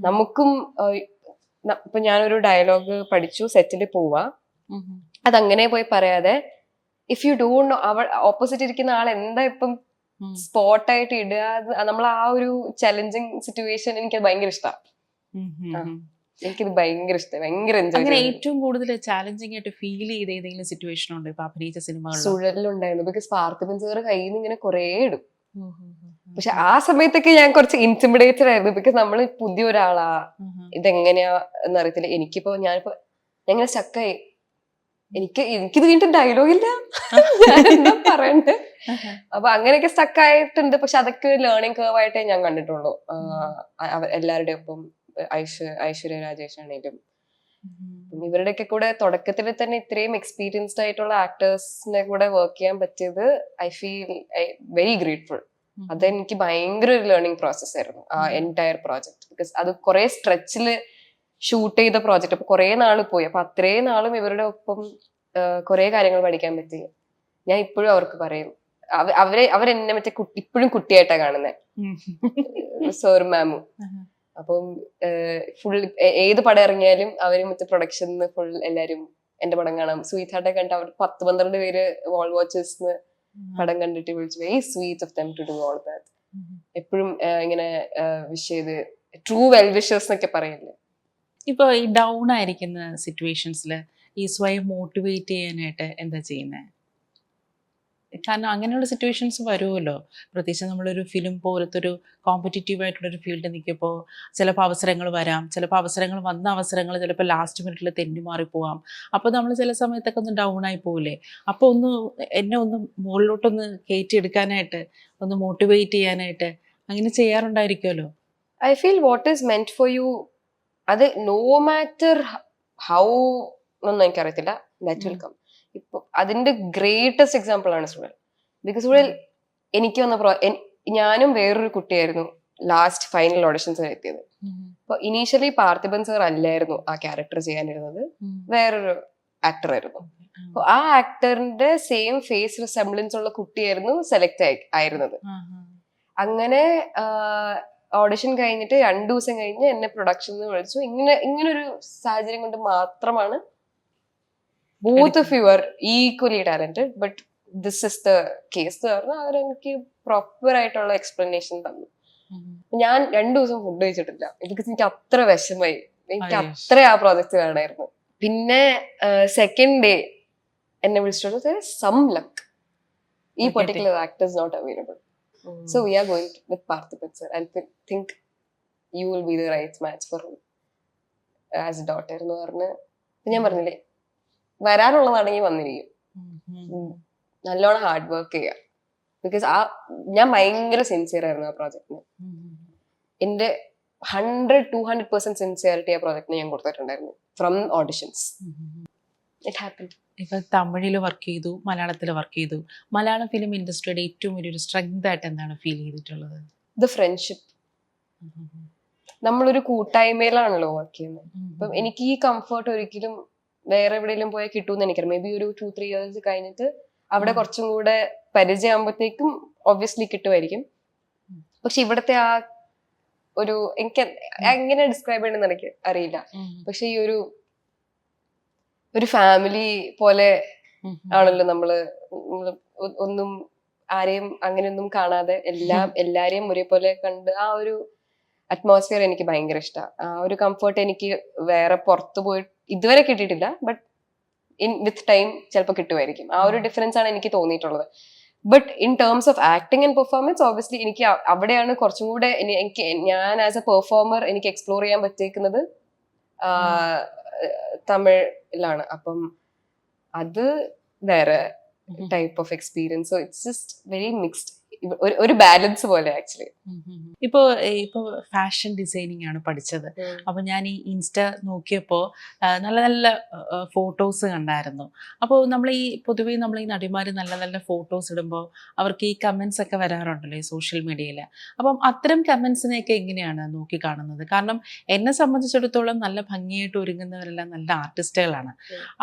നമുക്കും. ഇപ്പൊ ഞാനൊരു ഡയലോഗ് പഠിച്ചു, സെറ്റിൽ പോവാ, അതങ്ങനെ പോയി പറയാതെ if you don't know opposite ഇരിക്കുന്ന ആൾ എന്താ ഇപ്പം സ്പോട്ടായിട്ട് ഇടുക, നമ്മൾ ആ ഒരു ചലഞ്ചിങ് സിറ്റുവേഷൻ എനിക്ക് ഭയങ്കര ഇഷ്ടമാണ്. എനിക്കിത് ഭയങ്കര ഇഷ്ടം, ഭയങ്കര എൻജോയ്. ഏറ്റവും കൂടുതൽ ചാലഞ്ചിങ് ആയിട്ട് ഫീൽ ചെയ്ത ഏതെങ്കിലും സിറ്റുവേഷൻ ഉണ്ട് ഇപ്പൊ അഭിനയിച്ച സിനിമകൾ? സുഴലിലുണ്ടായിരുന്നു. ബിക്കോസ് പാർത്ഥിപൻ സാർ കയ്യിൽ നിന്ന് ഇങ്ങനെ കുറേ ഇടും. പക്ഷെ ആ സമയത്തൊക്കെ ഞാൻ കുറച്ച് ഇന്റിമിഡേറ്റഡ് ആയിരുന്നു. ബിക്കോസ് നമ്മൾ പുതിയ ഒരാളാ, ഇതെങ്ങനെയാ എന്നറിയത്തില്ല. ഞാനിപ്പോ ഞാൻ സ്റ്റക്കായി. എനിക്കിത് വീണ്ടും ഡയലോഗില്ല, ഞാനെന്താ പറയണ്ടേ. അപ്പൊ അങ്ങനെയൊക്കെ സ്റ്റക്കായിട്ടുണ്ട്. പക്ഷെ അതൊക്കെ ലേണിംഗ് കർവ് ആയിട്ടേ ഞാൻ കണ്ടിട്ടുള്ളൂ. എല്ലാവരുടെയും ഒപ്പം ഐശ്വര്യ രാജേഷ് ആണെങ്കിലും ഇവരുടെയൊക്കെ കൂടെ തുടക്കത്തിൽ തന്നെ ഇത്രയും എക്സ്പീരിയൻസ്ഡ് ആയിട്ടുള്ള ആക്ടേഴ്സിനെ കൂടെ വർക്ക് ചെയ്യാൻ പറ്റിയത് ഐ ഫീൽ വെരി ഗ്രേറ്റ്ഫുൾ. അതെനിക്ക് ഭയങ്കര ഒരു ലേണിംഗ് പ്രോസസ് ആയിരുന്നു ആ എൻറ്റയർ പ്രോജക്ട്. ബിക്കോസ് അത് കുറെ സ്ട്രെച്ചില് ഷൂട്ട് ചെയ്ത പ്രോജക്റ്റ്. അപ്പൊ കുറെ നാള് പോയി. അപ്പൊ അത്രയും നാളും ഇവരുടെ ഒപ്പം കുറെ കാര്യങ്ങൾ പഠിക്കാൻ പറ്റി. ഞാൻ ഇപ്പോഴും അവർക്ക് പറയും, അവരെന്നെ മറ്റേ ഇപ്പോഴും കുട്ടിയായിട്ടാ കാണുന്നത്, സോർ മാമും. അപ്പം ഫുൾ ഏത് പടം ഇറങ്ങിയാലും അവര് മറ്റേ പ്രൊഡക്ഷന് ഫുൾ എല്ലാരും എന്റെ പടം കാണാം. സ്വീറ്റ് ഹാർട്ടൊക്കെ കണ്ടിട്ട് അവർ 10-12 പേര് വാൾ വാച്ചേഴ്സ് പടം കണ്ടിട്ട് വിളിച്ചു. Very sweet of them to do all that. എപ്പോഴും ഇങ്ങനെ വിഷ് ചെയ്ത് ട്രൂ വെൽ വിഷേഴ്സ് എന്നൊക്കെ പറയില്ലേ. ഇപ്പൊ ഈ ഡൗൺ ആയിരിക്കുന്ന സിറ്റുവേഷൻസിൽ ഈ സ്വയം മോട്ടിവേറ്റ് ചെയ്യാനായിട്ട് എന്താ ചെയ്യുന്നത്? കാരണം അങ്ങനെയുള്ള സിറ്റുവേഷൻസ് വരുമല്ലോ. പ്രത്യേകിച്ച് നമ്മളൊരു ഫിലിം പോലത്തെ ഒരു കോമ്പറ്റീറ്റീവ് ആയിട്ടുള്ളൊരു ഫീൽഡ് നിൽക്കുമ്പോൾ ചിലപ്പോൾ അവസരങ്ങൾ വരാം. ചിലപ്പോൾ അവസരങ്ങൾ വന്ന അവസരങ്ങൾ ചിലപ്പോൾ ലാസ്റ്റ് മിനിറ്റിൽ തെന്നി മാറിപ്പോവാം. അപ്പോൾ നമ്മൾ ചില സമയത്തൊക്കെ ഒന്ന് ഡൗൺ ആയി പോവില്ലേ? അപ്പോൾ എന്നെ ഒന്ന് മുകളിലോട്ടൊന്ന് കയറ്റിയെടുക്കാനായിട്ട്, ഒന്ന് മോട്ടിവേറ്റ് ചെയ്യാനായിട്ട് അങ്ങനെ ചെയ്യാറുണ്ടായിരിക്കുമല്ലോ. I feel what is meant for you, അത് നോ മാറ്റർ ഹൗ എന്നൊന്നും എനിക്കറിയത്തില്ല, ദാറ്റ് വിൽ കം. ഇപ്പൊ അതിന്റെ ഗ്രേറ്റസ്റ്റ് എക്സാമ്പിൾ ആണ് സുഴൽ. ബിക്കോസ് സുഴൽ എനിക്ക് വന്ന ഞാനും വേറൊരു കുട്ടിയായിരുന്നു ലാസ്റ്റ് ഫൈനൽ ഓഡിഷൻസ് എത്തിയത്. അപ്പൊ ഇനീഷ്യലി പാർത്ഥിപൻ സർ അല്ലായിരുന്നു ആ ക്യാരക്ടർ ചെയ്യാനിരുന്നത്, വേറൊരു ആക്ടർ ആയിരുന്നു. അപ്പൊ ആ ആക്ടറിന്റെ സെയിം ഫേസ് റിസംബ്ലൻസ് ഉള്ള കുട്ടിയായിരുന്നു സെലക്ട് ആയിരുന്നത്. അങ്ങനെ ഓഡിഷൻ കഴിഞ്ഞിട്ട് 2 ദിവസം കഴിഞ്ഞ് എന്നെ പ്രൊഡക്ഷനിൽ വിളിച്ചു. ഇങ്ങനൊരു സാഹചര്യം കൊണ്ട് മാത്രമാണ് both of you are equally talented but this is the case എന്ന് പറഞ്ഞാൽ അവരെനിക്ക് പ്രോപ്പർ ആയിട്ടുള്ള എക്സ്പ്ലനേഷൻ തന്നു. ഞാൻ 2 ദിവസം ഫുഡ് കഴിച്ചിട്ടില്ല ബിക്കോസ് എനിക്ക് അത്ര വിഷമായി. എനിക്ക് അത്ര ആ പ്രോജക്റ്റ് വേണമായിരുന്നു. പിന്നെ സെക്കൻഡ് ഡേ എന്നെ വിളിച്ചിട്ട് സം ലക്ക് ഈ particular actor is not available, so we are going with Parthiban sir and think you will be the right match for as a daughter എന്ന് പറഞ്ഞ് ഞാൻ പറഞ്ഞില്ലേ വരാനുള്ളതാണെങ്കിൽ വന്നിരിക്കും. നല്ലോണം ഹാർഡ് വർക്ക് ചെയ്യുക ബിക്കോസ് ഞാൻ ഭയങ്കര സിൻസിയർ ആയിരുന്നു ആ പ്രോജക്റ്റിന്. എന്റെ 100-200% സിൻസിയറിറ്റി ആ പ്രോജക്റ്റിന് ഞാൻ കൊടുത്തിട്ടുണ്ടായിരുന്നു ഫ്രം ഓഡിഷൻസ്. It happen. ഇപ്പൊ തമിഴിൽ വർക്ക് ചെയ്തു, മലയാളത്തിൽ വർക്ക് ചെയ്തു. മലയാളം ഫിലിം ഇൻഡസ്ട്രിയുടെ ഏറ്റവും വലിയൊരു സ്ട്രെങ്ത് ആയിട്ട് എന്താണ് ഫീൽ ചെയ്തിട്ടുള്ളത്? The friendship. നമ്മളൊരു കൂട്ടായ്മയിലാണല്ലോ വർക്ക് ചെയ്യുന്നത്. അപ്പം എനിക്ക് ഈ കംഫർട്ട് ഒരിക്കലും വേറെ എവിടെയെങ്കിലും പോയാൽ കിട്ടുമെന്ന് എനിക്കറിയാം. മേ ബി ഒരു 2-3 years കഴിഞ്ഞിട്ട് അവിടെ കുറച്ചും കൂടെ പരിചയമാകുമ്പോഴത്തേക്കും ഒബ്വിയസ്ലി കിട്ടുമായിരിക്കും. പക്ഷെ ഇവിടുത്തെ ആ ഒരു എനിക്ക് എങ്ങനെ ഡിസ്ക്രൈബ് ചെയ്യണമെന്ന് എനിക്ക് അറിയില്ല. പക്ഷെ ഈ ഒരു ഫാമിലി പോലെ ആണല്ലോ നമ്മള്. ഒന്നും ആരെയും അങ്ങനെയൊന്നും കാണാതെ എല്ലാരെയും ഒരേപോലെ കണ്ട് ആ ഒരു അറ്റ്മോസ്ഫിയർ എനിക്ക് ഭയങ്കര ഇഷ്ടമാണ്. ആ ഒരു കംഫർട്ട് എനിക്ക് വേറെ പുറത്തു പോയി ഇതുവരെ കിട്ടിയിട്ടില്ല. ബട്ട് വിത്ത് ടൈം ചിലപ്പോൾ കിട്ടുമായിരിക്കും. ആ ഒരു ഡിഫറൻസ് ആണ് എനിക്ക് തോന്നിയിട്ടുള്ളത്. But in terms of acting and performance obviously എനിക്ക് അവിടെയാണ് കുറച്ചും കൂടെ എനിക്ക് ഞാൻ ആസ് എ പെർഫോമർ എനിക്ക് എക്സ്പ്ലോർ ചെയ്യാൻ പറ്റിയേക്കുന്നത് തമിഴിലാണ്. അപ്പം അത് വേറെ type of experience. So it's just very mixed, ഒരു ബാലൻസ് പോലെ ആക്ച്വലി. ഇപ്പോ ഫാഷൻ ഡിസൈനിങ് ആണ് പഠിച്ചത്. അപ്പൊ ഞാൻ ഈ ഇൻസ്റ്റ നോക്കിയപ്പോ നല്ല നല്ല ഫോട്ടോസ് കണ്ടായിരുന്നു. അപ്പോൾ പൊതുവേ നമ്മൾ ഈ നടിമാര് നല്ല നല്ല ഫോട്ടോസ് ഇടുമ്പോൾ അവർക്ക് ഈ കമന്റ്സ് ഒക്കെ വരാറുണ്ടല്ലോ ഈ സോഷ്യൽ മീഡിയയിൽ. അപ്പം അത്തരം കമന്റ്സിനെയൊക്കെ എങ്ങനെയാണ് നോക്കി കാണുന്നത്? കാരണം എന്നെ സംബന്ധിച്ചിടത്തോളം നല്ല ഭംഗിയായിട്ട് ഒരുങ്ങുന്നവരെല്ലാം നല്ല ആർട്ടിസ്റ്റുകളാണ്.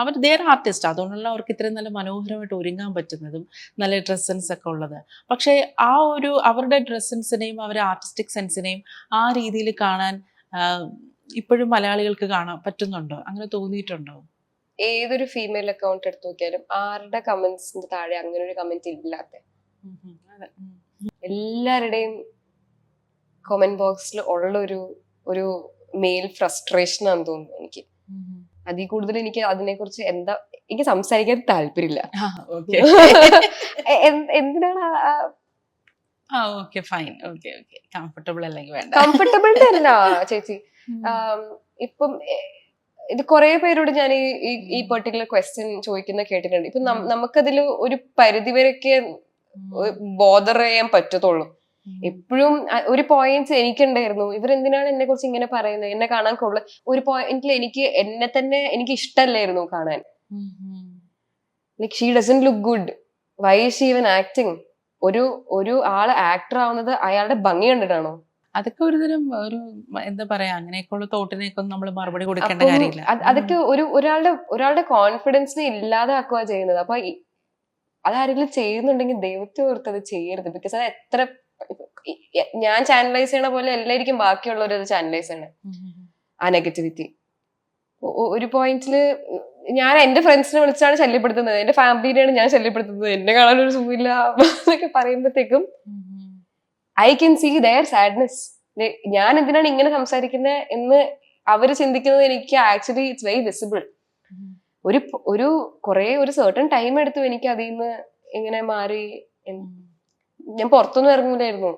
അവർ ദേർ ആർട്ടിസ്റ്റ്, അതുകൊണ്ടുള്ള അവർക്ക് ഇത്രയും നല്ല മനോഹരമായിട്ട് ഒരുങ്ങാൻ പറ്റുന്നതും നല്ല ഡ്രസ് സെൻസ് ഒക്കെ ഉള്ളത്. പക്ഷേ ആ ഒരു അവരുടെ ഡ്രസ് സെൻസിനെയും അവരുടെ ആർട്ടിസ്റ്റിക് സെൻസിനെയും ആ രീതിയിൽ കാണാൻ ഇപ്പോഴും മലയാളികൾക്ക് കാണാൻ പറ്റുന്നുണ്ടോ? അങ്ങനെ തോന്നിയിട്ടുണ്ടോ? ഏതൊരു ഫീമെയിൽ അക്കൗണ്ട് എടുത്തു നോക്കിയാലും ആരുടെ കമന്റ്സിന്റെ താഴെ അങ്ങനെ ഒരു കമന്റ് ഇല്ലാത്ത എല്ലാവരുടെയും കമന്റ് ബോക്സിൽ ഉള്ള ഒരു മെയിൽ ഫ്രസ്ട്രേഷൻ ആണെന്ന് തോന്നുന്നു എനിക്ക്. അതിൽ കൂടുതൽ എനിക്ക് അതിനെക്കുറിച്ച് എനിക്ക് സംസാരിക്കാൻ താല്പര്യമില്ല. എന്തിനാണ് കംഫർട്ടബിൾ അല്ലെങ്കിൽ വേണ്ട. കംഫർട്ടബിളിന്റെ അല്ല ചേച്ചി. ഇപ്പം ഇത് കുറെ പേരോട് ഞാൻ ഈ പെർട്ടിക്കുലർ ക്വസ്റ്റ്യൻ ചോദിക്കുന്ന കേട്ടിട്ടുണ്ട്. ഇപ്പൊ നമുക്കതിൽ ഒരു പരിധിവരെയൊക്കെ ബോദർ ചെയ്യാൻ പറ്റത്തുള്ളൂ. എപ്പോഴും ഒരു പോയിന്റ്സ് എനിക്കുണ്ടായിരുന്നു, ഇവരെന്തിനാണ് എന്നെ കുറിച്ച് ഇങ്ങനെ പറയുന്നത്, എന്നെ കാണാൻ കൊള്ളു. ഒരു പോയിന്റിൽ എന്നെ തന്നെ എനിക്ക് ഇഷ്ടമല്ലായിരുന്നു കാണാൻ. Like she doesn't look good, why is she even acting? ഒരു ആള് ആക്ടർ ആവുന്നത് അയാളുടെ ഭംഗി കണ്ടിട്ടാണോ? അതൊക്കെ ഒരുതരം ഒരു എന്താ പറയാ, അങ്ങനെയൊക്കെയുള്ള തോട്ടിനേക്ക് നമ്മൾ മറുപടി കൊടുക്കേണ്ട കാര്യമില്ല. അതൊക്കെ ഒരാളുടെ കോൺഫിഡൻസിനെ ഇല്ലാതാക്കുക ചെയ്യുന്നത്. അപ്പൊ അതാരെങ്കിലും ചെയ്യുന്നുണ്ടെങ്കിൽ ദൈവത്തെ ഓർത്ത് അത് ചെയ്യരുത്. ബിക്കോസ് അത് എത്ര ഞാൻ ചാനലൈസ് ചെയ്യണ പോലെ എല്ലായിരിക്കും ബാക്കിയുള്ളവർ അത് ചാനലൈസ് ചെയ്യണേ ആ നെഗറ്റിവിറ്റി. ഒരു പോയിന്റില് ഞാൻ എന്റെ ഫ്രണ്ട്സിനെ വിളിച്ചാണ് ശല്യപ്പെടുത്തുന്നത്, എന്റെ ഫാമിലിനെയാണ് ഞാൻ ശല്യപ്പെടുത്തുന്നത്, എന്നെ കാണാനൊരു സുഖമില്ല എന്നൊക്കെ പറയുമ്പോഴത്തേക്കും I can see their sadness. ഞാൻ എന്തിനാണ് ഇങ്ങനെ സംസാരിക്കുന്നത് എന്ന് അവര് ചിന്തിക്കുന്നത് എനിക്ക് ആക്ച്വലി ഇറ്റ്സ് വെരി വിസിബിൾ. ഒരു സർട്ടൺ ടൈം എടുത്തു എനിക്ക് അതിൽ നിന്ന് ഇങ്ങനെ മാറി. ഞാൻ പുറത്തൊന്നും ഇറങ്ങൂലായിരുന്നു.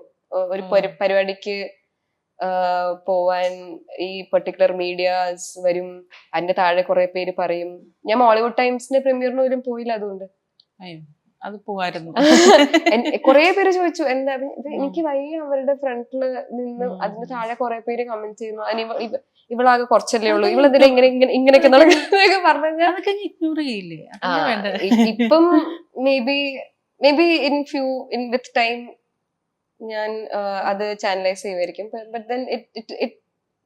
ഒരു പരിപാടിക്ക് പോവാൻ ഈ പെർട്ടിക്കുലർ മീഡിയാസ് വരും, അതിന്റെ താഴെ കുറെ പേര് പറയും. ഞാൻ മോളിവുഡ് ടൈംസിന്റെ പ്രീമിയറിന് പോലും പോയില്ല. അതുകൊണ്ട് അത് പോവായിരുന്നു. കുറെ പേര് ചോദിച്ചു എന്താ എനിക്ക് വയ്യ. അവരുടെ ഫ്രണ്ടില് നിന്ന് അതിന്റെ താഴെ കുറെ പേര് കമന്റ് ചെയ്യുന്നു, ഇവളാകെ കുറച്ചല്ലേ ഉള്ളൂ, ഇവളെന്തിനാ ഇങ്ങനെയൊക്കെ നടക്കുന്നതൊക്കെ പറഞ്ഞു. ഇപ്പം maybe in with time ഞാൻ അത് ചാനലൈസ് ചെയ്യുമായിരിക്കും. But then it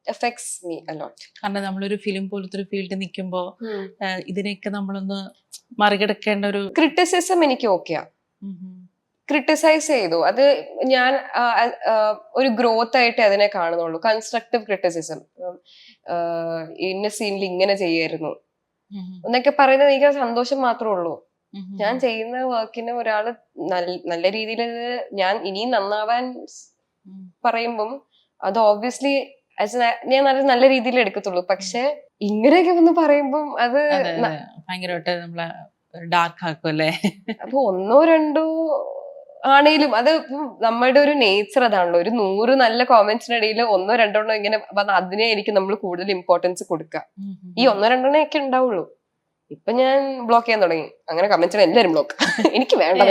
affects me a lot. കാരണം നമ്മളൊരു ഫിലിം പോലത്തെ ഒരു ഫീൽഡിൽ നിൽക്കുമ്പോൾ ഇതിനെയൊക്കെ നമ്മളൊന്ന് മറികടക്കേണ്ട ഒരു ക്രിറ്റിസിസം എനിക്ക് ഓക്കെയാ. ക്രിട്ടിസൈസ് ചെയ്തു, അത് ഞാൻ ഒരു ഗ്രോത്ത് ആയിട്ട് അതിനെ കാണുന്നുള്ളൂ. കൺസ്ട്രക്റ്റീവ് ക്രിറ്റിസിസം, ഇന്ന സീനിൽ ഇങ്ങനെ ചെയ്യായിരുന്നു, എന്നൊക്കെ പറയുന്നത് എനിക്ക് സന്തോഷം മാത്രമേ ഉള്ളൂ. ഞാൻ ചെയ്യുന്ന വർക്കിന് ഒരാള് നല്ല രീതിയിൽ ഞാൻ ഇനിയും നന്നാവാൻ പറയുമ്പം അത് ഓബ്വിയസ്ലി ഞാൻ നല്ല രീതിയിൽ എടുക്കത്തുള്ളൂ. പക്ഷെ ഇങ്ങനെയൊക്കെ വന്ന് പറയുമ്പം അത് ഭയങ്കരമായിട്ട് നമ്മളെ ഡാർക്ക് ആക്കും അല്ലേ? അപ്പൊ 1 2 ആണേലും അത് നമ്മുടെ ഒരു നേച്ചർ അതാണല്ലോ. ഒരു 100 നല്ല കോമന്റ്സിനിടയിൽ 1 2 ഇങ്ങനെ വന്ന് അതിനെ എനിക്ക് നമ്മൾ കൂടുതൽ ഇമ്പോർട്ടൻസ് കൊടുക്കുക. ഈ 1 2 ഒക്കെ ഉണ്ടാവുള്ളൂ. ഇപ്പൊ ഞാൻ ബ്ലോക്ക് ചെയ്യാൻ തുടങ്ങി. അങ്ങനെ കമന്റ്സിന് എല്ലാവരും ബ്ലോക്ക്. എനിക്ക് വേണ്ട.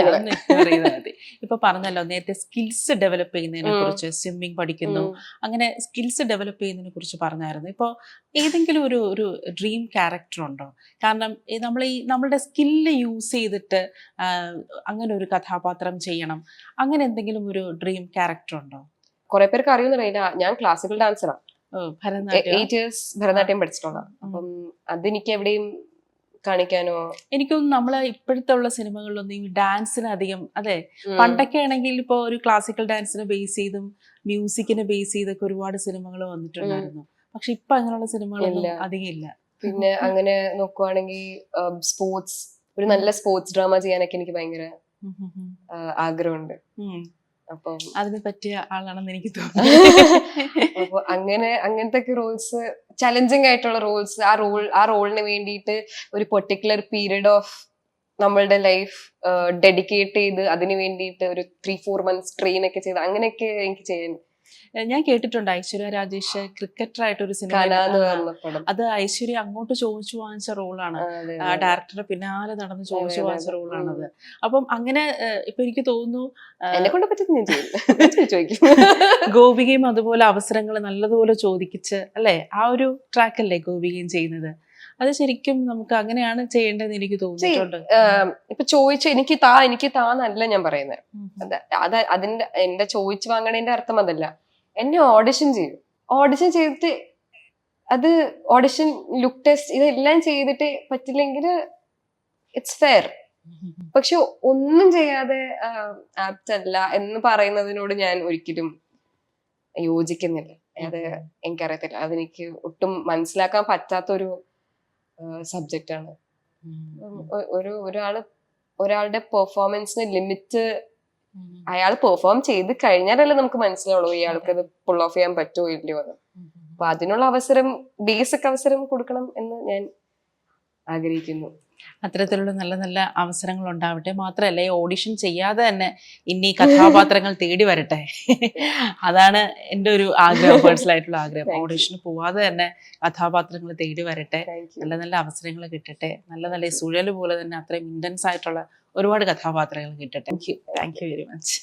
ഇപ്പൊ പറഞ്ഞല്ലോ നേരത്തെ സ്കിൽസ് ഡെവലപ്പ് ചെയ്യുന്നതിനെ കുറിച്ച്, സ്വിമ്മിങ് പഠിക്കുന്നു, അങ്ങനെ സ്കിൽസ് ഡെവലപ്പ് ചെയ്യുന്നതിനെ കുറിച്ച് പറഞ്ഞായിരുന്നു. ഇപ്പോൾ ഏതെങ്കിലും ഒരു ഡ്രീം ക്യാരക്ടർ ഉണ്ടോ? കാരണം നമ്മളുടെ സ്കില്ല് യൂസ് ചെയ്തിട്ട് അങ്ങനെ ഒരു കഥാപാത്രം ചെയ്യണം, അങ്ങനെ എന്തെങ്കിലും ഒരു ഡ്രീം ക്യാരക്ടർ ഉണ്ടോ? കുറെ പേർക്ക് അറിയുന്നില്ല, ഞാൻ ക്ലാസിക്കൽ ഡാൻസറാണ്. 8 years ഭരതനാട്യം പഠിച്ചിട്ടുള്ളതാണ്. അപ്പം അതെനിക്ക് എവിടെയും കാണിക്കാനോ എനിക്കൊന്നും നമ്മളെ ഇപ്പോഴത്തെ ഉള്ള സിനിമകളിലൊന്നും ഈ ഡാൻസിന് അധികം അതെ പണ്ടൊക്കെ ആണെങ്കിൽ ഇപ്പൊ ഒരു ക്ലാസിക്കൽ ഡാൻസിനെ ബേസ് ചെയ്തും മ്യൂസിക്കിനെ ബേസ് ചെയ്തൊക്കെ ഒരുപാട് സിനിമകൾ വന്നിട്ടുണ്ടായിരുന്നു. പക്ഷെ ഇപ്പൊ അങ്ങനെയുള്ള സിനിമകളൊന്നും അധികം ഇല്ല. പിന്നെ അങ്ങനെ നോക്കുവാണെങ്കിൽ സ്പോർട്സ്, ഒരു നല്ല സ്പോർട്സ് ഡ്രാമ ചെയ്യാനൊക്കെ എനിക്ക് ഭയങ്കര ആഗ്രഹമുണ്ട്. അപ്പൊ അതിന് പറ്റിയ ആളാണെന്ന് എനിക്ക് തോന്നുന്നു. അപ്പൊ അങ്ങനത്തെ റോൾസ്, ചലഞ്ചിങ് ആയിട്ടുള്ള റോൾസ്, ആ റോളിന് വേണ്ടിയിട്ട് ഒരു പെർട്ടിക്കുലർ പീരീഡ് ഓഫ് നമ്മളുടെ ലൈഫ് ഡെഡിക്കേറ്റ് ചെയ്ത് അതിന് വേണ്ടിയിട്ട് ഒരു 3-4 months ട്രെയിൻ ഒക്കെ ചെയ്ത് അങ്ങനെയൊക്കെ എനിക്ക് ചെയ്യാൻ. ഞാൻ കേട്ടിട്ടുണ്ട് ഐശ്വര്യ രാജേഷ് ക്രിക്കറ്റർ ആയിട്ടൊരു സിനിമ, അത് ഐശ്വര്യ അങ്ങോട്ട് ചോദിച്ചു വാങ്ങിച്ച റോളാണ്. ഡയറക്ടറുടെ പിന്നാലെ നടന്ന് ചോദിച്ചു വാങ്ങിച്ച റോളാണത്. അപ്പം അങ്ങനെ ഇപ്പൊ എനിക്ക് തോന്നുന്നു ഗോപികയും അതുപോലെ അവസരങ്ങൾ നല്ലതുപോലെ ചോദിക്കിച്ച് അല്ലെ, ആ ഒരു ട്രാക്കല്ലേ ഗോപികയും ചെയ്യുന്നത്. അത് ശരിക്കും നമുക്ക് അങ്ങനെയാണ് ചെയ്യേണ്ടതെന്ന് എനിക്ക് തോന്നിയിട്ടുണ്ട്. ഇപ്പൊ ചോദിച്ചു എനിക്ക് താന്നല്ല ഞാൻ പറയുന്നത്. അതിന്റെ എന്റെ ചോദിച്ചു വാങ്ങണേന്റെ അർത്ഥം അതല്ല. എന്നെ ഓഡിഷൻ ചെയ്യും. ഓഡിഷൻ ചെയ്തിട്ട് അത് ഓഡിഷൻ ലുക്ക് ടെസ്റ്റ് ഇതെല്ലാം ചെയ്തിട്ട് പറ്റില്ലെങ്കിൽ ഇറ്റ്സ് ഫെയർ. പക്ഷെ ഒന്നും ചെയ്യാതെ ആപ്റ്റ് അല്ല എന്ന് പറയുന്നതിനോട് ഞാൻ ഒരിക്കലും യോജിക്കുന്നില്ല. അത് എനിക്കറിയത്തില്ല, അതെനിക്ക് ഒട്ടും മനസ്സിലാക്കാൻ പറ്റാത്തൊരു സബ്ജക്റ്റ് ആണ്. ഒരാളുടെ പെർഫോമൻസിന് ലിമിറ്റ്, അയാൾ പെർഫോം ചെയ്ത് കഴിഞ്ഞാലല്ലേ നമുക്ക് മനസ്സിലാവുള്ളൂ ഇയാൾക്ക് അത് പുൾ ഓഫ് ചെയ്യാൻ പറ്റുമോ ഇല്ലയോ എന്ന്. അപ്പൊ അതിനുള്ള അവസരം, ബേസിക് അവസരം കൊടുക്കണം എന്ന് ഞാൻ ആഗ്രഹിക്കുന്നു. അത്തരത്തിലുള്ള നല്ല നല്ല അവസരങ്ങൾ ഉണ്ടാവട്ടെ. മാത്രമല്ല ഈ ഓഡിഷൻ ചെയ്യാതെ തന്നെ ഇനി കഥാപാത്രങ്ങൾ തേടി വരട്ടെ. അതാണ് എൻ്റെ ഒരു ആഗ്രഹം, പേഴ്സണൽ ആയിട്ടുള്ള ആഗ്രഹം. ഓഡിഷന് പോവാതെ തന്നെ കഥാപാത്രങ്ങൾ തേടി വരട്ടെ, നല്ല നല്ല അവസരങ്ങൾ കിട്ടട്ടെ, നല്ല നല്ല സുഴൽ പോലെ തന്നെ അത്രയും ഇൻറ്റൻസ് ആയിട്ടുള്ള ഒരുപാട് കഥാപാത്രങ്ങൾ കിട്ടട്ടെ. Thank you very much.